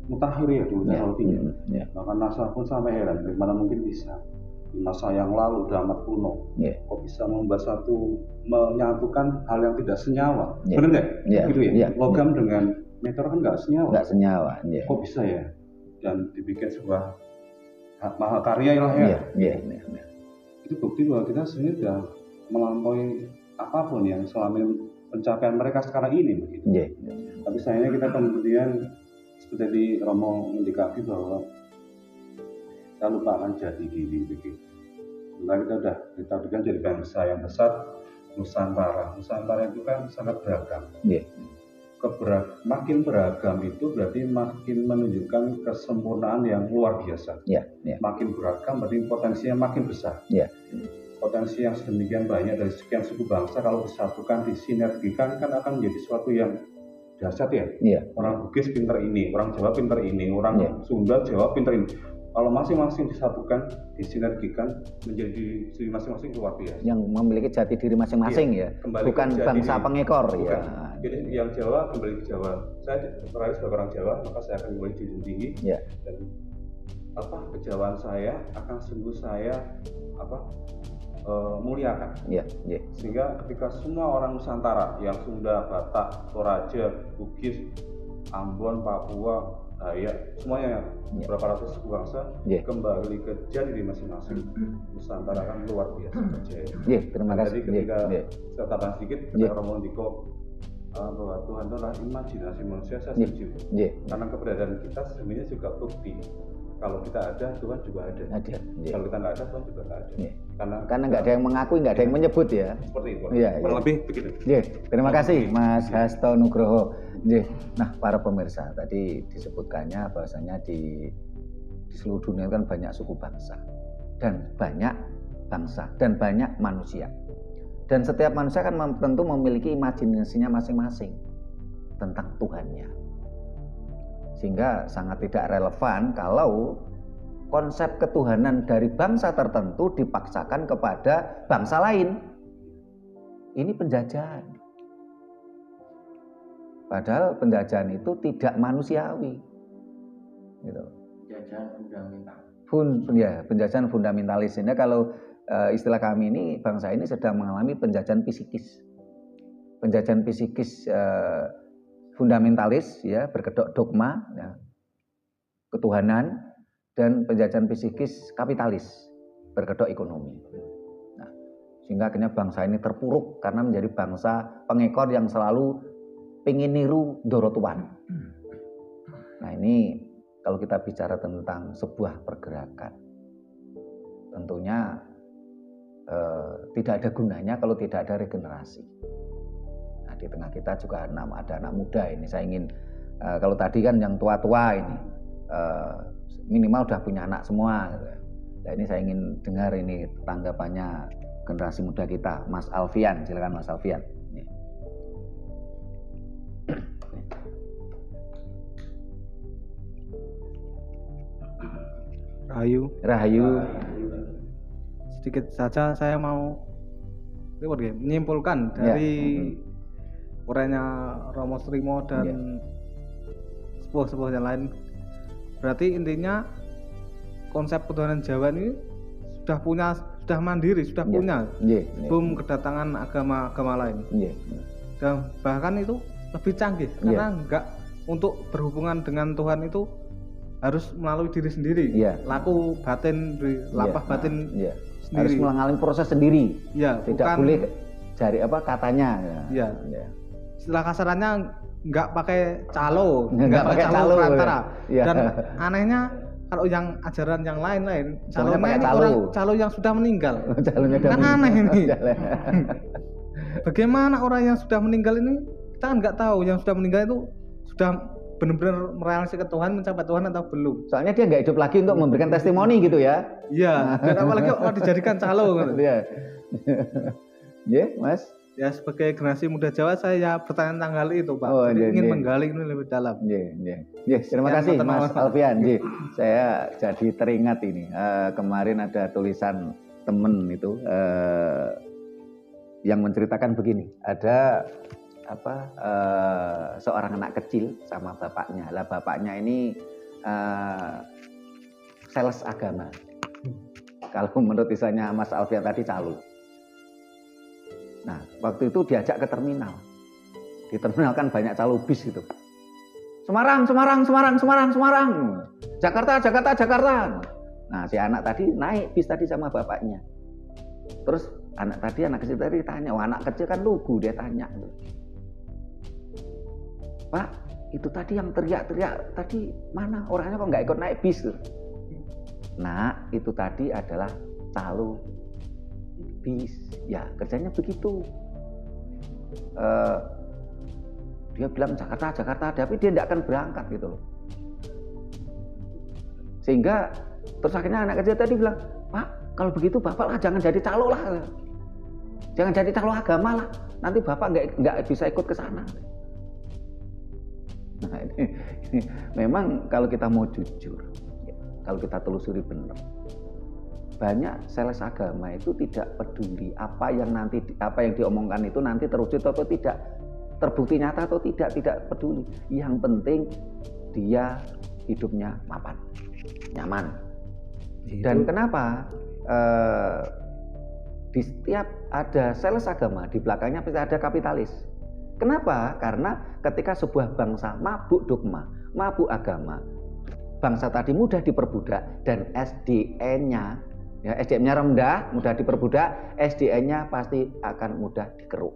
mutakhir ya dulu teknologinya. Bahkan NASA pun sampai heran bagaimana mungkin bisa di masa yang lalu udah amat kuno kok bisa membuat menyatukan hal yang tidak senyawa. Benar nggak? Gitu ya. Logam dengan meteor kan nggak senyawa. Kok bisa ya? Dan dibikin sebuah mahakarya lah ya. Itu bukti bahwa kita sebenarnya sudah melampaui apapun yang selama ini pencapaian mereka sekarang ini begitu. Tapi sayangnya kita kemudian seperti di Romo mendikati bahwa kita lupakan jati diri begitu. Sebenarnya kita udah jadi bangsa yang besar, Nusantara. Nusantara itu kan sangat beragam. Makin beragam itu berarti makin menunjukkan kesempurnaan yang luar biasa. Makin beragam berarti potensinya makin besar. Potensi yang sedemikian banyak dari sekian suku bangsa kalau disatukan, disinergikan kan akan menjadi sesuatu yang dahsyat ya. Orang Bugis pinter ini, orang Jawa pinter ini, orang Sunda Jawa pinter ini. Kalau masing-masing disatukan, disinergikan menjadi diri masing-masing luar biasa. Yang memiliki jati diri masing-masing ya. Bukan bangsa pengekor ya. Jadi yang Jawa kembali ke Jawa. Saya terakhir sebagai orang Jawa, maka saya akan kembali di tinggi. Dan kejawaan saya akan sungguh saya muliakan. Sehingga ketika semua orang Nusantara yang Sunda, Batak, Toraja, Bugis, Ambon, Papua, Dayak, semuanya berapa ratus suku bangsa kembali ke jati diri masing-masing. Nusantara kan luar biasa percaya. Terima kasih. Jadi ketika saya tambah sedikit, ketika Romo Ndiko bahwa Tuhan itu adalah imajinasi manusia, saya setuju. Karena keberadaan kita sebenarnya juga bukti kalau kita ada, Tuhan juga ada. Kalau kita nggak ada, Tuhan juga nggak ada. Karena nggak ada yang mengakui, nggak ada yang menyebut ya. Seperti itu. Kurang lebih begitu. Terima kasih Mas Hasto Nugroho. Nah, para pemirsa, tadi disebutkannya bahwasanya di seluruh dunia kan banyak suku bangsa dan banyak bangsa dan banyak manusia. Dan setiap manusia kan tentu memiliki imajinasinya masing-masing tentang Tuhannya. Sehingga sangat tidak relevan kalau konsep ketuhanan dari bangsa tertentu dipaksakan kepada bangsa lain. Ini penjajahan. Padahal penjajahan itu tidak manusiawi. Gitu. Penjajahan fundamental. Penjajahan fundamentalis. Ini kalau istilah kami ini, bangsa ini sedang mengalami penjajahan psikis. Penjajahan psikis fundamentalis ya, berkedok dogma ya, ketuhanan, dan penjajahan psikis kapitalis berkedok ekonomi. Nah, sehingga akhirnya bangsa ini terpuruk karena menjadi bangsa pengekor yang selalu pengen niru Dorotuan. Nah, ini kalau kita bicara tentang sebuah pergerakan, tentunya tidak ada gunanya kalau tidak ada regenerasi. Nah, di tengah kita juga ada anak muda ini. Saya ingin kalau tadi kan yang tua-tua ini minimal udah punya anak semua. Nah, ini saya ingin dengar ini tanggapannya generasi muda kita, Mas Alfian. Silakan Mas Alfian. Rahayu. Sedikit saja saya mau menyimpulkan dari uraiannya Romo Sutrimo dan sepuh-sepuh yang lain. Berarti intinya konsep ketuhanan Jawa ini sudah mandiri, sudah punya, belum kedatangan agama-agama lain. Dan bahkan itu lebih canggih karena enggak untuk berhubungan dengan Tuhan itu harus melalui diri sendiri, laku batin, lapah batin sendiri. Harus mengalami proses sendiri. Tidak boleh cari katanya. Istilah kasarannya nggak pakai calo, nggak pakai calo perantara. Dan anehnya kalau yang ajaran yang lain-lain, calo yang sudah meninggal. Kan aneh ini. Bagaimana orang yang sudah meninggal ini kita nggak tahu, yang sudah meninggal itu sudah benar-benar merealisasikan Tuhan, mencapai Tuhan atau belum. Soalnya dia nggak hidup lagi untuk memberikan testimoni gitu ya. Iya, dan apalagi kalau dijadikan calo gitu. Iya, Mas. Ya sebagai generasi muda Jawa saya bertanya tentang hal itu, Pak. Ingin menggali ini lebih dalam. Terima kasih Mas Alfian. Saya jadi teringat ini. Kemarin ada tulisan temen itu yang menceritakan begini. Ada seorang anak kecil sama bapaknya. Lah bapaknya ini sales agama. Kalau menurut istilahnya Mas Alfian tadi calo. Nah, waktu itu diajak ke terminal. Di terminal kan banyak calo bis gitu. Semarang. Jakarta. Nah, si anak tadi naik bis tadi sama bapaknya. Terus anak kecil tadi tanya, anak kecil kan lugu, dia tanya. Pak, itu tadi yang teriak-teriak tadi mana? Orangnya kok nggak ikut naik bis? Nah, itu tadi adalah calo bis. Ya, kerjanya begitu. Dia bilang Jakarta, tapi dia tidak akan berangkat gitu loh. Sehingga terus akhirnya anak kecil tadi bilang, Pak, kalau begitu Bapak lah jangan jadi calo lah. Jangan jadi calo agama lah. Nanti Bapak nggak bisa ikut ke sana. Nah, ini memang kalau kita mau jujur, kalau kita telusuri benar, banyak sales agama itu tidak peduli apa yang diomongkan itu nanti terwujud atau tidak, terbukti nyata atau tidak peduli. Yang penting dia hidupnya mapan, nyaman. Dan kenapa di setiap ada sales agama di belakangnya pasti ada kapitalis? Kenapa? Karena ketika sebuah bangsa mabuk dogma, mabuk agama, bangsa tadi mudah diperbudak dan SDM-nya rendah, mudah diperbudak, SDM-nya pasti akan mudah dikeruk.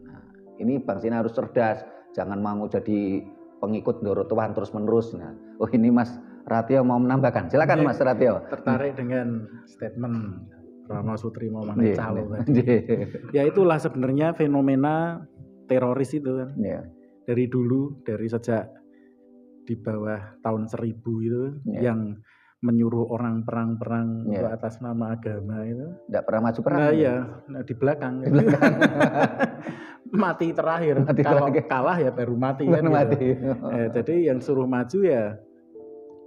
Nah, ini bangsa ini harus cerdas, jangan mau jadi pengikut Ndoro Tuhan terus-menerus. Nah, ini Mas Ratio mau menambahkan, silakan Mas Ratio. Tertarik dengan statement Romo Sutrimo mengenai calo tadi. Ya itulah sebenarnya fenomena teroris itu kan. Dari dulu, dari sejak di bawah tahun 1000 itu yang menyuruh orang perang-perang atas nama agama itu. Tidak pernah maju perang. Nah di belakang. Mati terakhir. Kalau kalah ya baru mati kan. Jadi yang suruh maju ya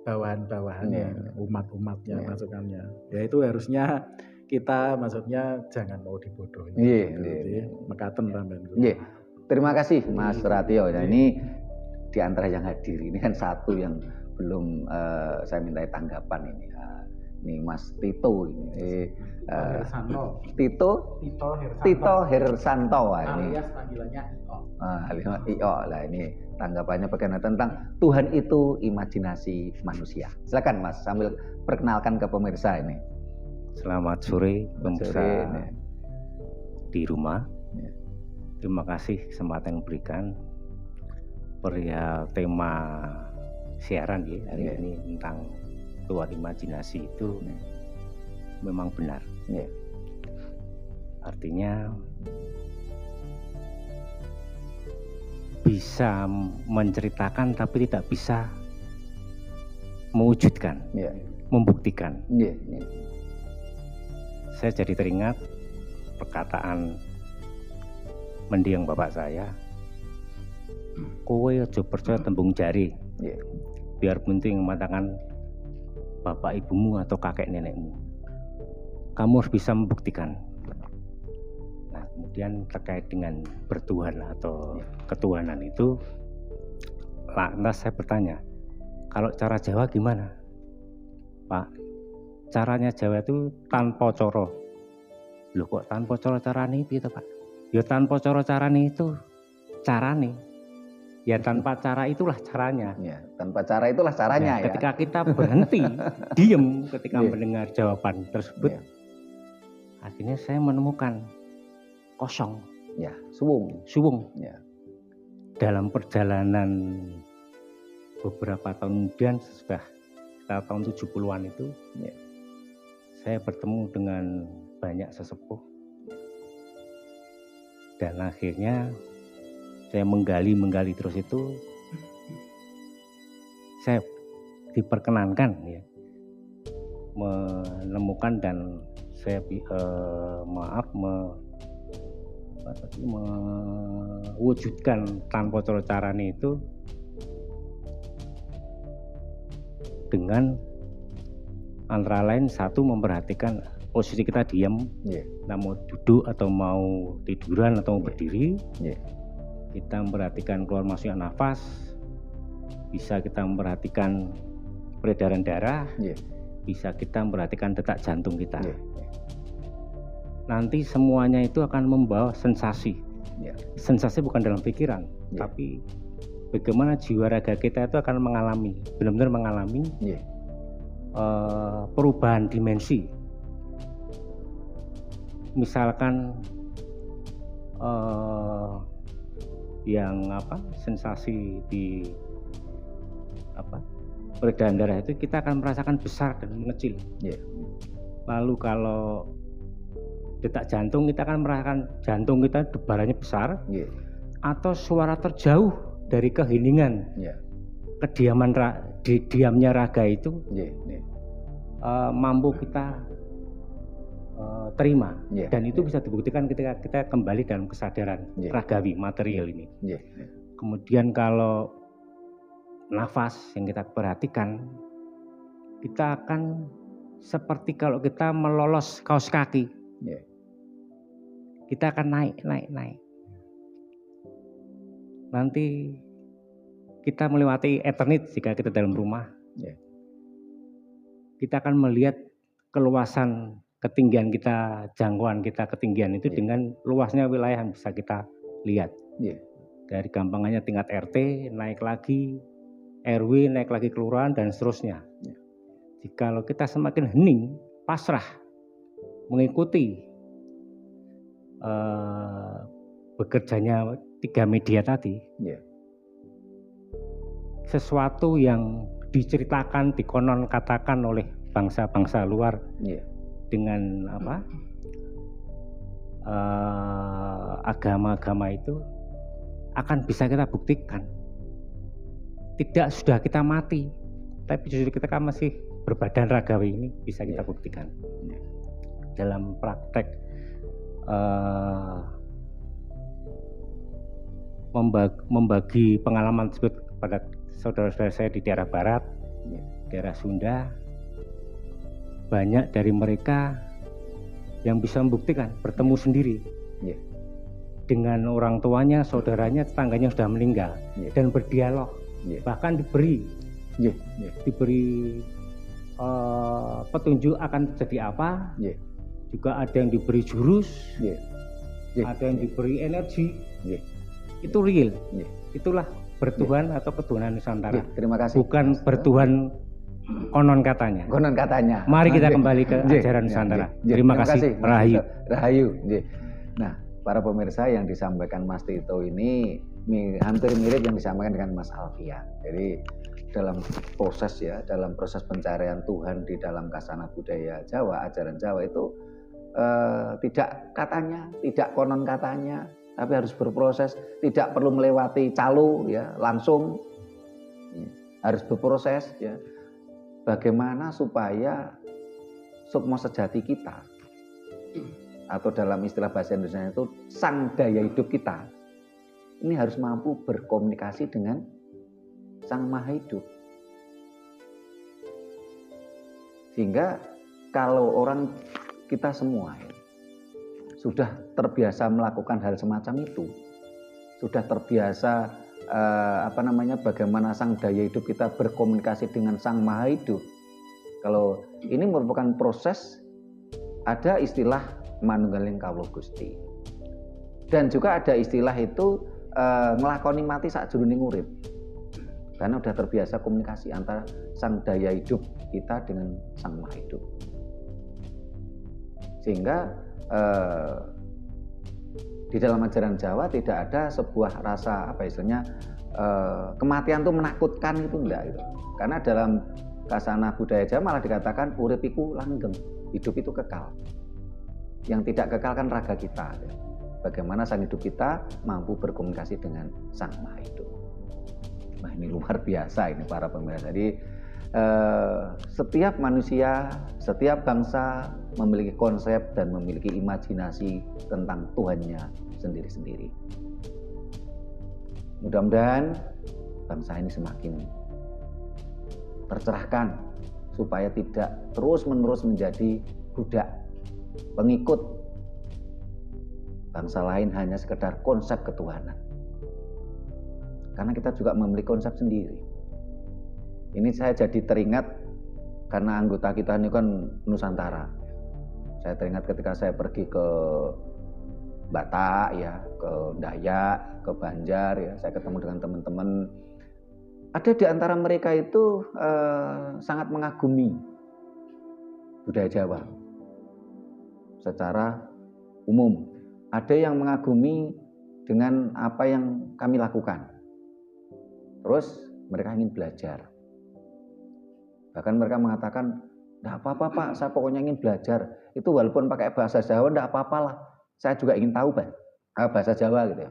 bawahan-bawahannya, umat-umatnya, masukannya. Ya itu harusnya kita maksudnya jangan mau dibodohi. Mekaten tambahan. Terima kasih Mas Ratio. Nah ini di antara yang hadir ini kan satu yang belum saya minta tanggapan ini. Ini Mas Tito ini. Tito Hersanto. Alias panggilannya IO. Lah ini tanggapannya bagaimana tentang Tuhan itu imajinasi manusia. Silakan Mas sambil perkenalkan ke pemirsa ini. Selamat sore pemirsa di rumah. Terima kasih kesempatan yang diberikan perihal tema siaran hari ini tentang keluar imajinasi itu memang benar. Artinya bisa menceritakan tapi tidak bisa mewujudkan, membuktikan. Saya jadi teringat perkataan mendiang bapak saya, kowe aja percaya tembung jari, biar penting mengatakan bapak ibumu atau kakek nenekmu, kamu harus bisa membuktikan. Nah, Kemudian terkait dengan bertuhan atau ketuhanan itu, lantas saya bertanya, kalau cara Jawa gimana, Pak? Caranya Jawa itu tanpa coro. Loh kok tanpa coro carane piye to, Pak? Ya tanpa coro carane itu carane. Ya tanpa cara itulah caranya. Ya, tanpa cara itulah caranya ya. Ketika kita berhenti, diem ketika mendengar jawaban tersebut, akhirnya saya menemukan kosong. Ya, suwung. Suwung. Ya. Dalam perjalanan beberapa tahun kemudian, sesudah tahun 70-an itu, saya bertemu dengan banyak sesepuh. Dan akhirnya saya menggali terus itu, saya diperkenankan ya menemukan dan saya mewujudkan tanpa carane itu dengan antara lain satu, memperhatikan posisi kita diam, mau duduk atau mau tiduran atau mau berdiri. Kita memperhatikan keluar masuknya nafas, bisa kita memperhatikan peredaran darah, bisa kita memperhatikan detak jantung kita. Nanti semuanya itu akan membawa sensasi. Sensasi bukan dalam pikiran, tapi bagaimana jiwa raga kita itu akan mengalami, benar-benar mengalami perubahan dimensi. Misalkan sensasi di peredaran darah itu kita akan merasakan besar dan mengecil. Lalu kalau detak jantung, kita akan merasakan jantung kita debarannya besar, atau suara terjauh dari keheningan, diamnya raga itu mampu kita terima, dan itu bisa dibuktikan ketika kita kembali dalam kesadaran ragawi material ini. Kemudian kalau nafas yang kita perhatikan, kita akan seperti kalau kita melolos kaos kaki, kita akan naik. Nanti kita melewati eternit jika kita dalam rumah. Kita akan melihat keluasan ketinggian kita, jangkauan kita ketinggian itu dengan luasnya wilayah yang bisa kita lihat. Dari gampangannya tingkat RT, naik lagi RW, naik lagi kelurahan, dan seterusnya. Jikalau kita semakin hening, pasrah, mengikuti bekerjanya 3 media tadi, sesuatu yang diceritakan, dikonon katakan oleh bangsa-bangsa luar dengan agama-agama itu akan bisa kita buktikan. Tidak sudah kita mati, tapi justru kita kan masih berbadan ragawi ini bisa kita buktikan. Dalam praktek membagi pengalaman tersebut kepada saudara-saudara saya di daerah barat, daerah Sunda, banyak dari mereka yang bisa membuktikan bertemu sendiri dengan orang tuanya, saudaranya, tetangganya sudah meninggal, dan berdialog, bahkan diberi petunjuk akan terjadi apa, juga ada yang diberi jurus, ada yang diberi energi. Itu real, itulah bertuhan atau ketuhanan Nusantara. Terima kasih. Bukan bertuhan konon katanya. Mari kita kembali ke ajaran Nusantara. Terima kasih. Rahayu. Nah, para pemirsa, yang disampaikan Mas Tito ini hampir mirip yang disampaikan dengan Mas Alfian. Jadi dalam proses pencarian Tuhan di dalam kasana budaya Jawa, ajaran Jawa itu tidak katanya, tidak konon katanya, tapi harus berproses, tidak perlu melewati calo langsung, harus berproses bagaimana supaya sukma sejati kita, atau dalam istilah bahasa Indonesia itu sang daya hidup kita, ini harus mampu berkomunikasi dengan Sang Maha Hidup. Sehingga kalau orang kita semua sudah terbiasa melakukan hal semacam itu, sudah terbiasa bagaimana sang daya hidup kita berkomunikasi dengan sang maha hidup. Kalau ini merupakan proses, ada istilah manunggaling kawula Gusti, dan juga ada istilah itu ngelakoni mati sakjroning urip, karena sudah terbiasa komunikasi antara sang daya hidup kita dengan sang maha hidup. Sehingga di dalam ajaran Jawa tidak ada sebuah rasa kematian itu menakutkan, itu enggak gitu. Karena dalam kasana budaya Jawa malah dikatakan urip iku langgeng, hidup itu kekal. Yang tidak kekal kan raga kita. Bagaimana sang hidup kita mampu berkomunikasi dengan sang maha hidup. Nah, ini luar biasa ini para pemirsa. Jadi setiap manusia, setiap bangsa memiliki konsep dan memiliki imajinasi tentang Tuhannya sendiri-sendiri. Mudah-mudahan bangsa ini semakin tercerahkan supaya tidak terus-menerus menjadi budak, pengikut bangsa lain hanya sekedar konsep ketuhanan. Karena kita juga memiliki konsep sendiri. Ini saya jadi teringat karena anggota kita ini kan Nusantara. Saya teringat ketika saya pergi ke Batak ya, ke Dayak, ke Banjar ya, saya ketemu dengan teman-teman. Ada di antara mereka itu sangat mengagumi budaya Jawa secara umum. Ada yang mengagumi dengan apa yang kami lakukan. Terus mereka ingin belajar. Bahkan mereka mengatakan, "Enggak apa-apa Pak, saya pokoknya ingin belajar. Itu walaupun pakai bahasa Jawa enggak apa-apa lah. Saya juga ingin tahu bahasa Jawa gitu ya."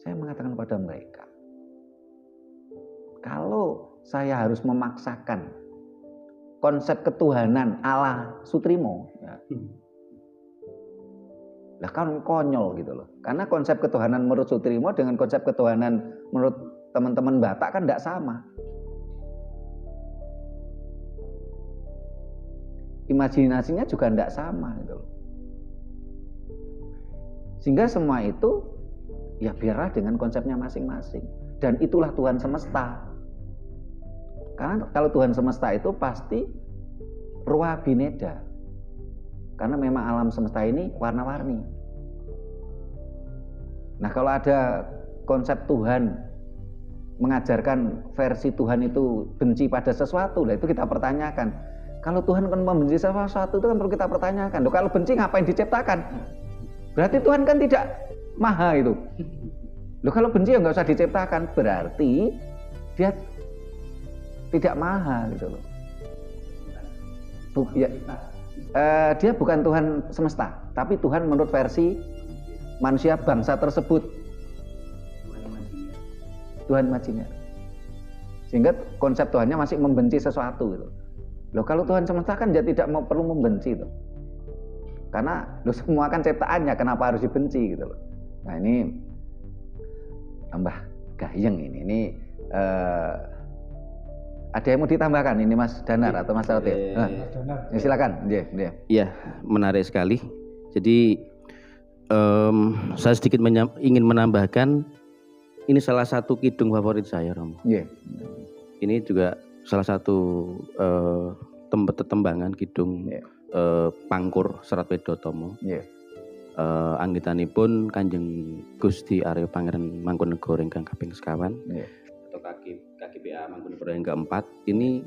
Saya mengatakan kepada mereka, kalau saya harus memaksakan konsep ketuhanan ala Sutrimo, ya, lah kan konyol gitu loh. Karena konsep ketuhanan menurut Sutrimo dengan konsep ketuhanan menurut teman-teman Batak kan tidak sama. Imajinasinya juga tidak sama gitu loh. Sehingga semua itu ya biarlah dengan konsepnya masing-masing. Dan itulah Tuhan semesta. Karena kalau Tuhan semesta itu pasti ruwa bineda. Karena memang alam semesta ini warna-warni. Nah, kalau ada konsep Tuhan mengajarkan versi Tuhan itu benci pada sesuatu, lah itu kita pertanyakan. Kalau Tuhan kan membenci sesuatu itu kan perlu kita pertanyakan. Loh, kalau benci ngapain diciptakan? Berarti Tuhan kan tidak maha itu. Loh, kalau benci ya nggak usah diciptakan. Berarti dia tidak maha gitu loh. Dia bukan Tuhan semesta, tapi Tuhan menurut versi manusia bangsa tersebut. Tuhan imajiner. Sehingga konsep Tuhannya masih membenci sesuatu gitu. Loh, kalau Tuhan semesta kan dia tidak perlu membenci tuh. Karena semua kan ciptaannya, kenapa harus dibenci gitu loh. Nah, ini tambah gayeng ini. Ini ada yang mau ditambahkan ini Mas Danar atau Mas Roti? Ya, silakan. Iya, menarik sekali. Jadi saya sedikit ingin menambahkan, ini salah satu kidung favorit saya, Romo. Yeah. Ini juga salah satu tetembangan kidung Pangkur Serat Wedotomo. Anggitanipun Kanjeng Gusti Arya Pangeran Mangkunegara ingkang kaping sekawan, atau KGPA Mangkunegara yang keempat. Ini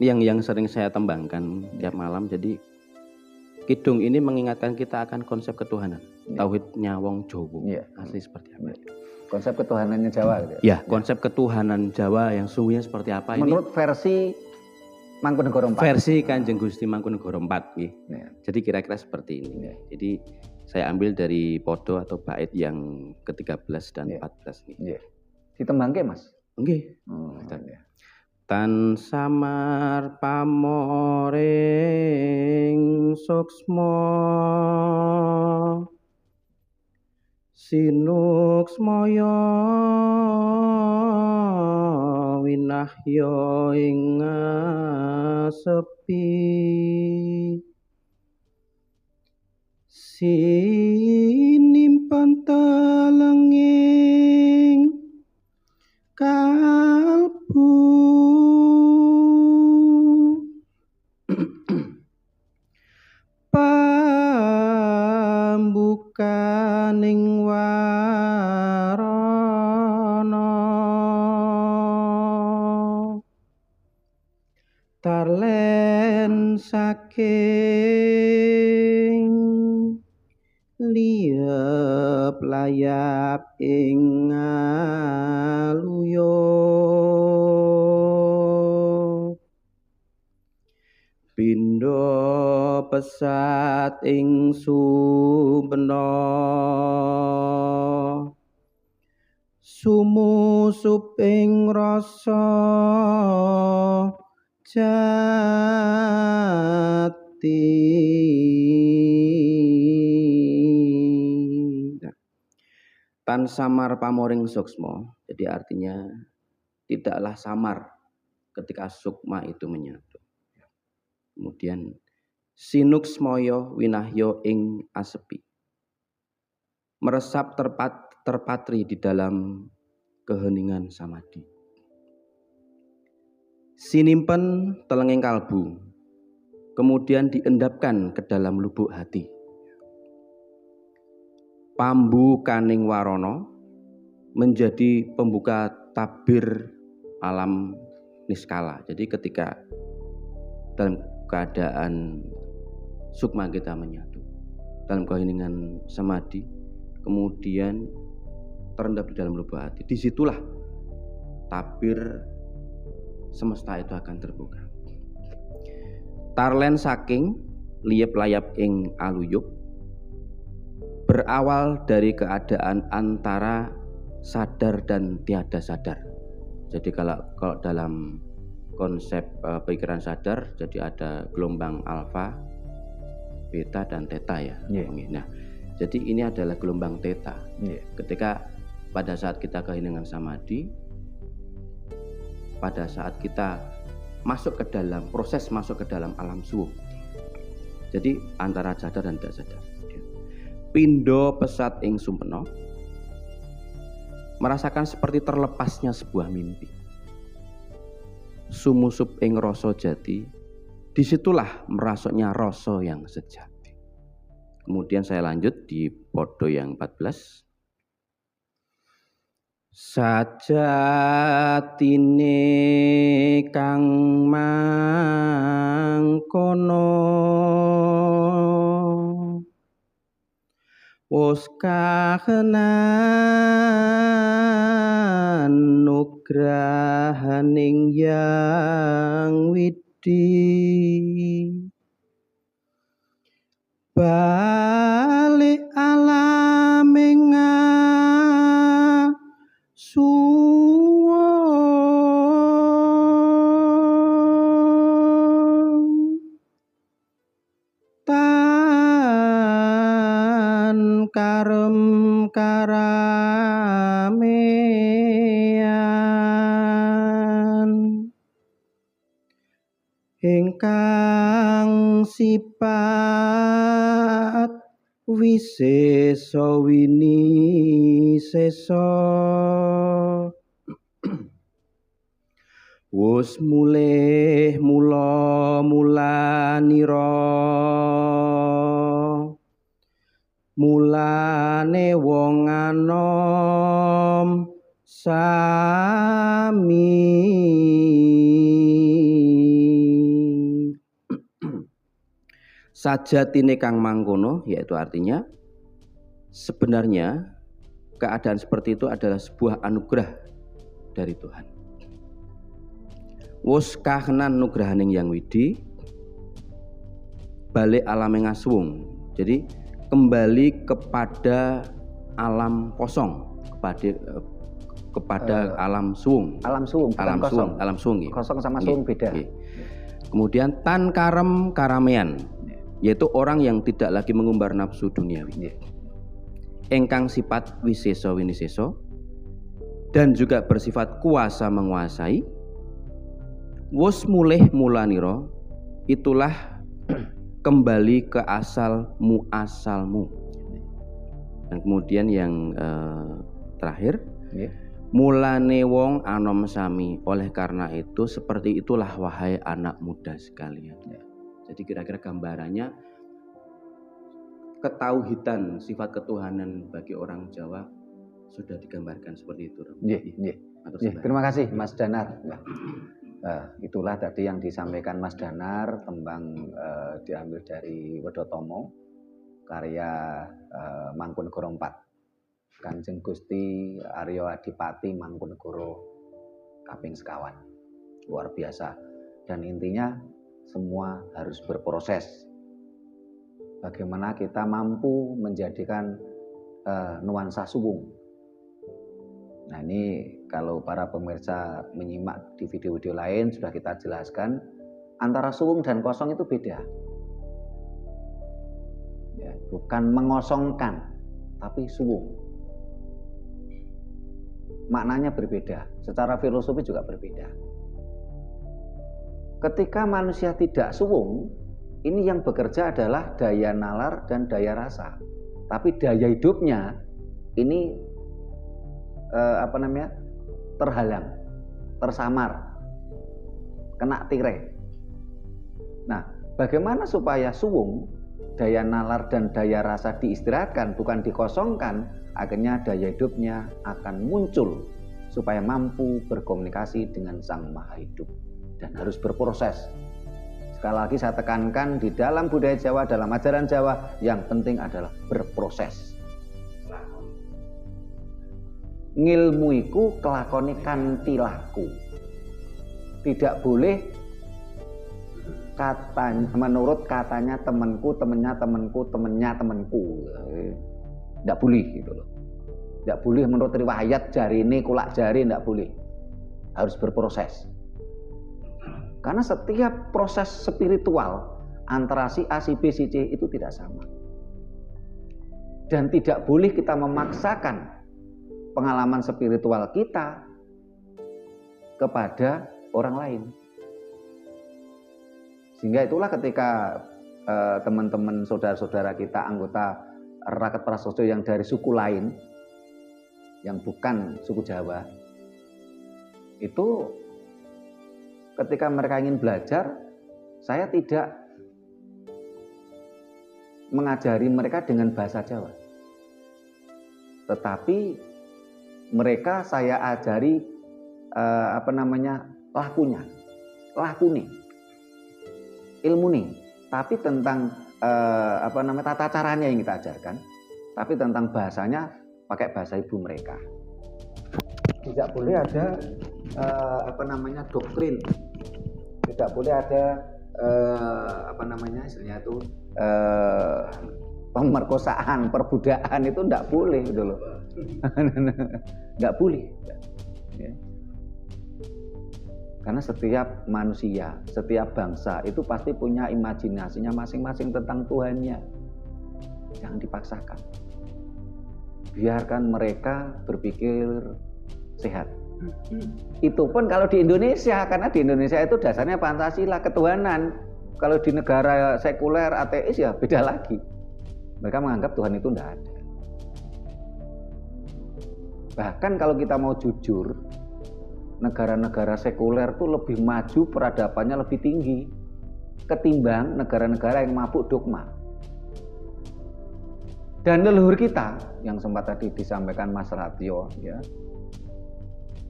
yang sering saya tembangkan tiap malam. Jadi kidung ini mengingatkan kita akan konsep ketuhanan, tauhidnya wong Jawa. Asli seperti apa? Konsep ketuhanannya Jawa gitu ya? Ya, konsep ketuhanan Jawa yang sungguhnya seperti apa ini? Menurut versi Mangkunegara IV. Versi Kanjeng Gusti Mangkunegara IV nggih. Jadi kira-kira seperti ini. Jadi saya ambil dari podo atau bait yang ke-13 dan 14 nih. Ditembangke, Mas? Nggih. Tan samar pamoring suksma sinuksmaya winahya ing sepi sinimpen telenging kalbu pambukaning warana tarlen saking liep layap ing aluya pindha pesat ing sumpena sumusup ing rasa jati. Tan samar pamoring suksma, jadi artinya tidaklah samar ketika sukma itu menyatu. Kemudian sinuksmaya winahya ing asepi, meresap terpatri di dalam keheningan samadhi. Sinimpen telenging kalbu, kemudian diendapkan ke dalam lubuk hati. Pambukaning warana menjadi pembuka tabir alam niskala. Jadi ketika dalam keadaan sukma kita menyatu dalam keheningan samadhi, kemudian terendap di dalam lubuk hati, disitulah tabir semesta itu akan terbuka. Tarlen saking liep layap ing aluyup, berawal dari keadaan antara sadar dan tiada sadar. Jadi kalau dalam konsep pikiran sadar, jadi ada gelombang alfa, beta dan theta ya. Nah, jadi ini adalah gelombang theta. Ketika pada saat kita keheningan samadhi, pada saat kita masuk ke dalam proses masuk ke dalam alam suwung. Jadi antara sadar dan tidak sadar. Pindha pesat ing sumpena, merasakan seperti terlepasnya sebuah mimpi. Sumusup ing rasa jati, disitulah merasuknya rasa yang sejati. Kemudian saya lanjut di podo yang 14. Sajatine kang mangkono wus kahanan nugrahaning Yang Widi balik alaming suwung tan karem karamean ingkang sipat wisesa winisesa wus mulih mulanira mulane wong anom sami sajatine kang mangkono, yaitu artinya sebenarnya keadaan seperti itu adalah sebuah anugerah dari Tuhan. Wus kahanan nugrahaning Yang Widi balik alam ngaswung. Jadi kembali kepada alam kosong, kepada alam suwung. Alam suwung, alam kosong. suwung, alam suwung. Kosong sama suwung beda. Kemudian tan karem karamean, yaitu orang yang tidak lagi mengumbar nafsu duniawi. Engkang sifat wisesa winisesa dan juga bersifat kuasa menguasai. Wus mulih mulanira, itulah kembali ke asal muasalmu. Dan kemudian yang terakhir, mulane wong anom sami, oleh karena itu seperti itulah wahai anak muda sekalian. Jadi kira-kira gambarannya ketauhidan sifat ketuhanan bagi orang Jawa sudah digambarkan seperti itu. Terima kasih Mas Danar. Itulah tadi yang disampaikan Mas Danar, tembang diambil dari Wedotomo, karya Mangkunegoro IV, Kanjeng Gusti Aryo Adipati Mangkunegoro kaping sekawan. Luar biasa. Dan intinya semua harus berproses. Bagaimana kita mampu menjadikan nuansa suwung. Nah ini kalau para pemirsa menyimak di video-video lain sudah kita jelaskan, antara suwung dan kosong itu beda. Ya, bukan mengosongkan, tapi suwung. Maknanya berbeda, secara filosofi juga berbeda. Ketika manusia tidak suwung, ini yang bekerja adalah daya nalar dan daya rasa. Tapi daya hidupnya ini terhalang, tersamar, kena tirai. Nah, bagaimana supaya suwung, daya nalar dan daya rasa diistirahatkan, bukan dikosongkan, akhirnya daya hidupnya akan muncul supaya mampu berkomunikasi dengan Sang Maha Hidup dan harus berproses. Sekali lagi saya tekankan, di dalam budaya Jawa, dalam ajaran Jawa, yang penting adalah berproses. Ngilmu iku kelakoni kanthi laku. Tidak boleh menurut katanya temanku, temennya temanku, temennya temanku. Tidak boleh gitu loh. Tidak boleh menurut riwayat jari ini, kulak jari, tidak boleh. Harus berproses. Karena setiap proses spiritual antara si A, si B, si C itu tidak sama. Dan tidak boleh kita memaksakan pengalaman spiritual kita kepada orang lain. Sehingga itulah ketika teman-teman saudara-saudara kita anggota Raket Prasojo yang dari suku lain, yang bukan suku Jawa, itu ketika mereka ingin belajar, saya tidak mengajari mereka dengan bahasa Jawa. Tetapi mereka saya ajari lakune, ilmune. Tapi tentang tata caranya yang kita ajarkan, tapi tentang bahasanya pakai bahasa ibu mereka. Tidak boleh ada doktrin. Tidak boleh ada istilahnya itu pemerkosaan, perbudakan, itu tidak boleh gitu loh. Tidak boleh. Ya. Karena setiap manusia, setiap bangsa itu pasti punya imajinasinya masing-masing tentang Tuhannya. Jangan dipaksakan. Biarkan mereka berpikir sehat. Itu pun kalau di Indonesia, karena di Indonesia itu dasarnya Pancasila, ketuhanan. Kalau di negara sekuler, ateis ya beda lagi. Mereka menganggap Tuhan itu tidak ada. Bahkan kalau kita mau jujur, negara-negara sekuler itu lebih maju, peradabannya lebih tinggi ketimbang negara-negara yang mabuk dogma. Dan leluhur kita yang sempat tadi disampaikan Mas Ratio, ya,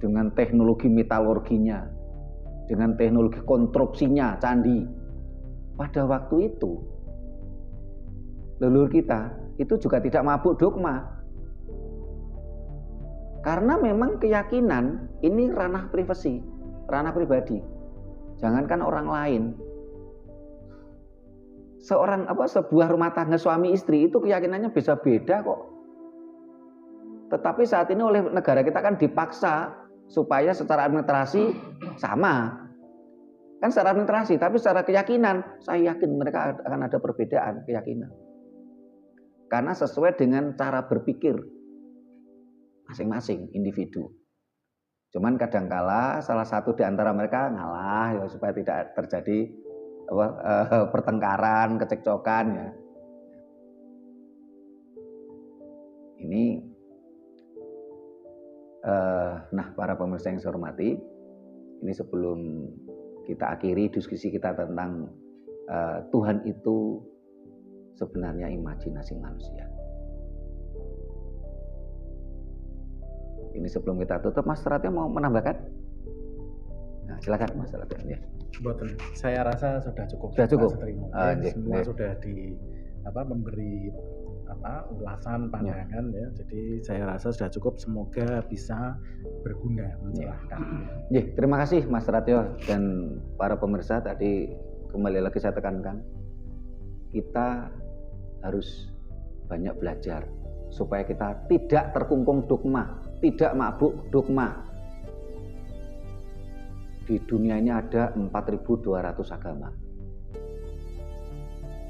dengan teknologi metalurginya, dengan teknologi konstruksinya, candi, pada waktu itu leluhur kita itu juga tidak mabuk dogma. Karena memang keyakinan ini ranah privasi, ranah pribadi. Jangankan orang lain. Sebuah rumah tangga suami istri itu keyakinannya bisa beda kok. Tetapi saat ini oleh negara kita kan dipaksa supaya secara administrasi sama. Kan secara administrasi, tapi secara keyakinan saya yakin mereka akan ada perbedaan keyakinan. Karena sesuai dengan cara berpikir masing-masing individu. Cuman kadangkala salah satu di antara mereka ngalah ya supaya tidak terjadi pertengkaran, kecekcokan ya. Ini nah para pemirsa yang saya hormati, ini sebelum kita akhiri diskusi kita tentang Tuhan itu sebenarnya imajinasi manusia. Ini sebelum kita tutup, Mas Ratio mau menambahkan? Nah, silakan Mas Ratio. Ya. Saya rasa sudah cukup. Sudah cukup. Semua sudah memberi ulasan pandangan ya. Jadi saya rasa sudah cukup. Semoga bisa berguna mencerahkan. Terima kasih Mas Ratio dan para pemirsa. Tadi kembali lagi saya tekankan, kita harus banyak belajar supaya kita tidak terkungkung dogma, tidak mabuk dogma. Di dunia ini ada 4.200 agama.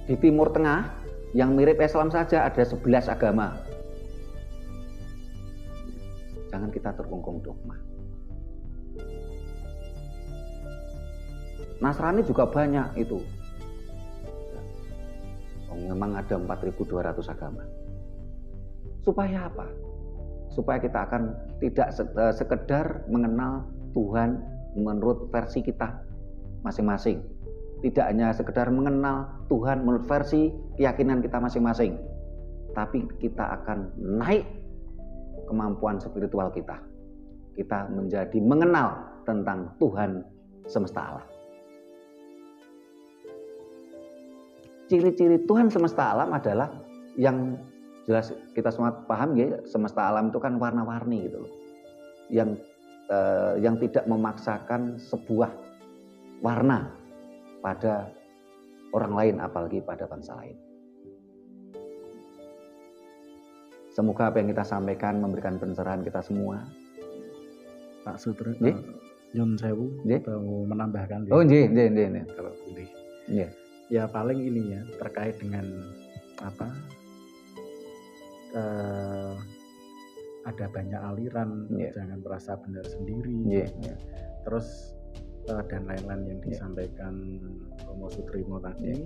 Di Timur Tengah yang mirip Islam saja ada 11 agama. Jangan kita terkungkung dogma. Nasrani juga banyak itu. Memang ada 4.200 agama. Supaya apa? Supaya kita akan tidak sekedar mengenal Tuhan menurut versi kita masing-masing. Tidak hanya sekedar mengenal Tuhan menurut versi keyakinan kita masing-masing, tapi kita akan naik kemampuan spiritual kita. Kita menjadi mengenal tentang Tuhan semesta alam. Ciri-ciri Tuhan semesta alam adalah yang jelas kita semua paham ya, semesta alam itu kan warna-warni gitu loh. Yang tidak memaksakan sebuah warna pada orang lain, apalagi pada bangsa lain. Semoga apa yang kita sampaikan memberikan pencerahan kita semua. Pak Sutro, Nyun Sewu, mau menambahkan. Oh, nggih. Kalau boleh. Nggih. Ya paling ini ya terkait dengan ada banyak aliran, jangan merasa benar sendiri, terus dan lain-lain yang disampaikan Romo Sutrimo tadi.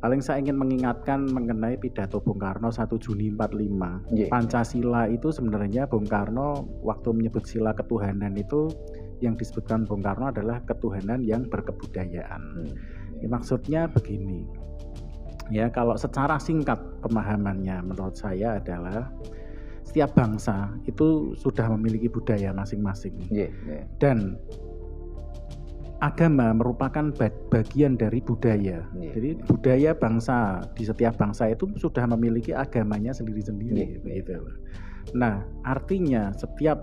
Paling saya ingin mengingatkan mengenai pidato Bung Karno 1 Juni 45. Pancasila itu sebenarnya Bung Karno waktu menyebut sila ketuhanan itu yang disebutkan Bung Karno adalah ketuhanan yang berkebudayaan. Maksudnya begini, ya kalau secara singkat pemahamannya menurut saya adalah setiap bangsa itu sudah memiliki budaya masing-masing, dan agama merupakan bagian dari budaya. Jadi budaya bangsa di setiap bangsa itu sudah memiliki agamanya sendiri-sendiri, begitu. Nah, artinya setiap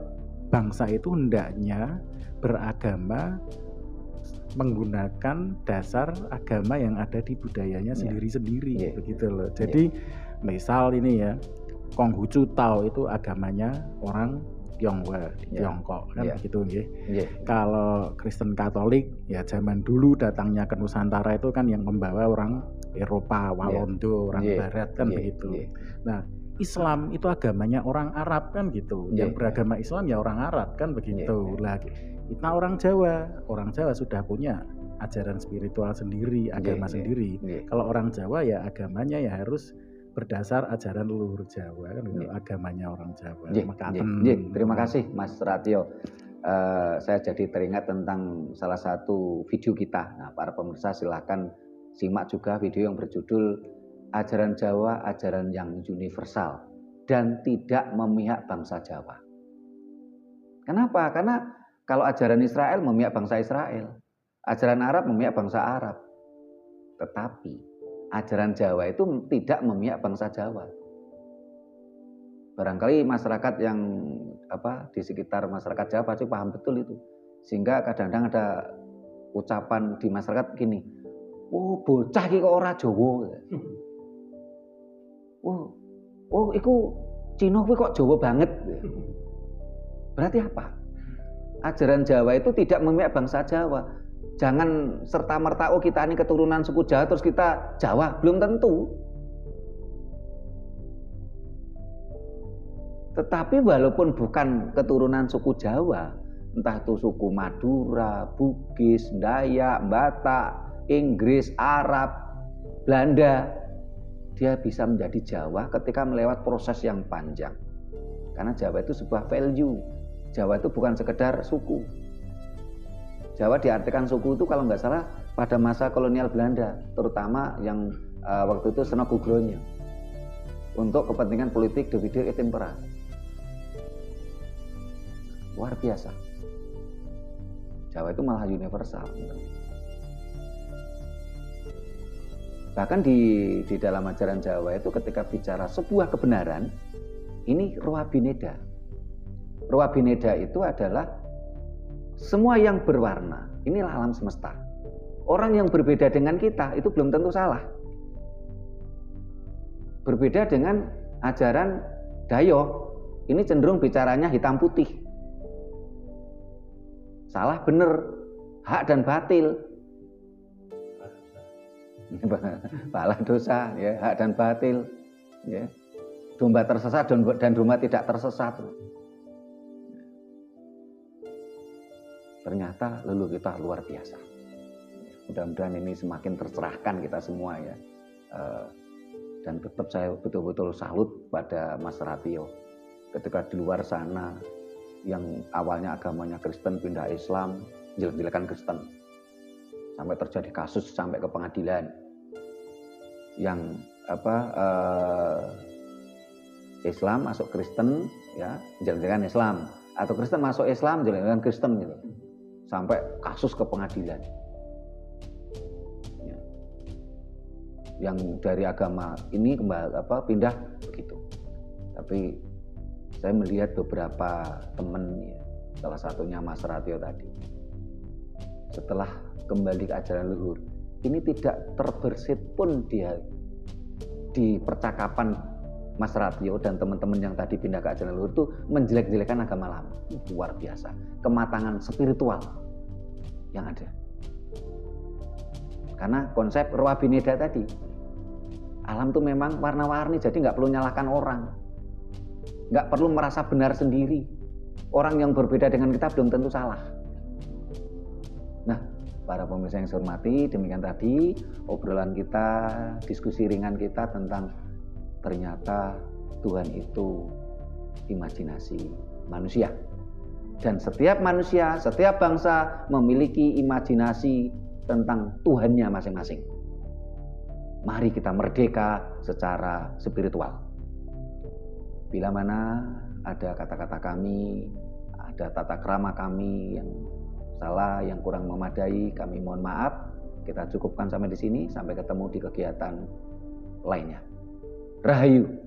bangsa itu hendaknya beragama menggunakan dasar agama yang ada di budayanya sendiri-sendiri, begitu loh. Jadi misal ini ya, Konghucu Tao itu agamanya orang Tionghoa di Tiongkok kan begitu nggih. Kalau Kristen Katolik ya zaman dulu datangnya ke Nusantara itu kan yang membawa orang Eropa, Wallondo, orang Barat kan begitu. Nah, Islam itu agamanya orang Arab kan gitu. Yang beragama Islam ya orang Arab kan begitu. Lah kita orang Jawa sudah punya ajaran spiritual sendiri, agama sendiri. Kalau orang Jawa ya agamanya ya harus berdasar ajaran leluhur Jawa kan, agamanya orang Jawa. Terima kasih Mas Ratio. Saya jadi teringat tentang salah satu video kita. Nah, para pemirsa silahkan simak juga video yang berjudul Ajaran Jawa, Ajaran yang Universal dan Tidak Memihak Bangsa Jawa. Kenapa? Karena kalau ajaran Israel memihak bangsa Israel, ajaran Arab memihak bangsa Arab. Tetapi ajaran Jawa itu tidak memihak bangsa Jawa. Barangkali masyarakat yang di sekitar masyarakat Jawa pasti paham betul itu. Sehingga kadang-kadang ada ucapan di masyarakat gini, "Oh, bocah iki kok ora Jawa." Oh, iku Cina kuwi kok Jawa banget. Berarti apa? Ajaran Jawa itu tidak memihak bangsa Jawa. Jangan serta-merta kita ini keturunan suku Jawa terus kita Jawa, belum tentu. Tetapi walaupun bukan keturunan suku Jawa, entah itu suku Madura, Bugis, Dayak, Batak, Inggris, Arab, Belanda, dia bisa menjadi Jawa ketika melewat proses yang panjang. Karena Jawa itu sebuah value. Jawa itu bukan sekedar suku. Jawa diartikan suku itu kalau nggak salah pada masa kolonial Belanda, terutama yang waktu itu Senogugronyo, untuk kepentingan politik divide et impera. Luar biasa. Jawa itu malah universal. Bahkan di dalam ajaran Jawa itu ketika bicara sebuah kebenaran, ini Roa Bineda. Roa Bineda itu adalah semua yang berwarna. Inilah alam semesta. Orang yang berbeda dengan kita itu belum tentu salah. Berbeda dengan ajaran Dayo, ini cenderung bicaranya hitam putih. Salah benar, hak dan batil. Pahala dosa, ya, hak dan batil, ya. Domba tersesat dan domba tidak tersesat. Ternyata leluhur kita luar biasa. Mudah-mudahan ini semakin tercerahkan kita semua, ya. Dan tetap saya betul-betul salut pada Mas Ratio ketika di luar sana yang awalnya agamanya Kristen pindah Islam, jelek-jelekan Kristen, sampai terjadi kasus sampai ke pengadilan yang Islam masuk Kristen, ya, jelek-jelekan Islam, atau Kristen masuk Islam, jelek-jelekan Kristen, gitu, sampai kasus ke pengadilan. Ya. Yang dari agama ini pindah begitu. Tapi saya melihat beberapa teman, ya, salah satunya Mas Ratio tadi, setelah kembali ke ajaran leluhur, ini tidak terbersit pun dia di percakapan Mas Ratio dan teman-teman yang tadi pindah ke ajaran leluhur itu menjelek-jelekan agama lama. Luar biasa, kematangan spiritual yang ada. Karena konsep Roa Bineda tadi, alam itu memang warna-warni, jadi nggak perlu nyalahkan orang, nggak perlu merasa benar sendiri. Orang yang berbeda dengan kita belum tentu salah. Nah, para pemirsa yang saya hormati, demikian tadi obrolan kita, diskusi ringan kita tentang ternyata Tuhan itu imajinasi manusia. Dan setiap manusia, setiap bangsa memiliki imajinasi tentang Tuhannya masing-masing. Mari kita merdeka secara spiritual. Bila mana ada kata-kata kami, ada tata krama kami yang salah, yang kurang memadai, kami mohon maaf. Kita cukupkan sampai di sini, sampai ketemu di kegiatan lainnya. Rahayu.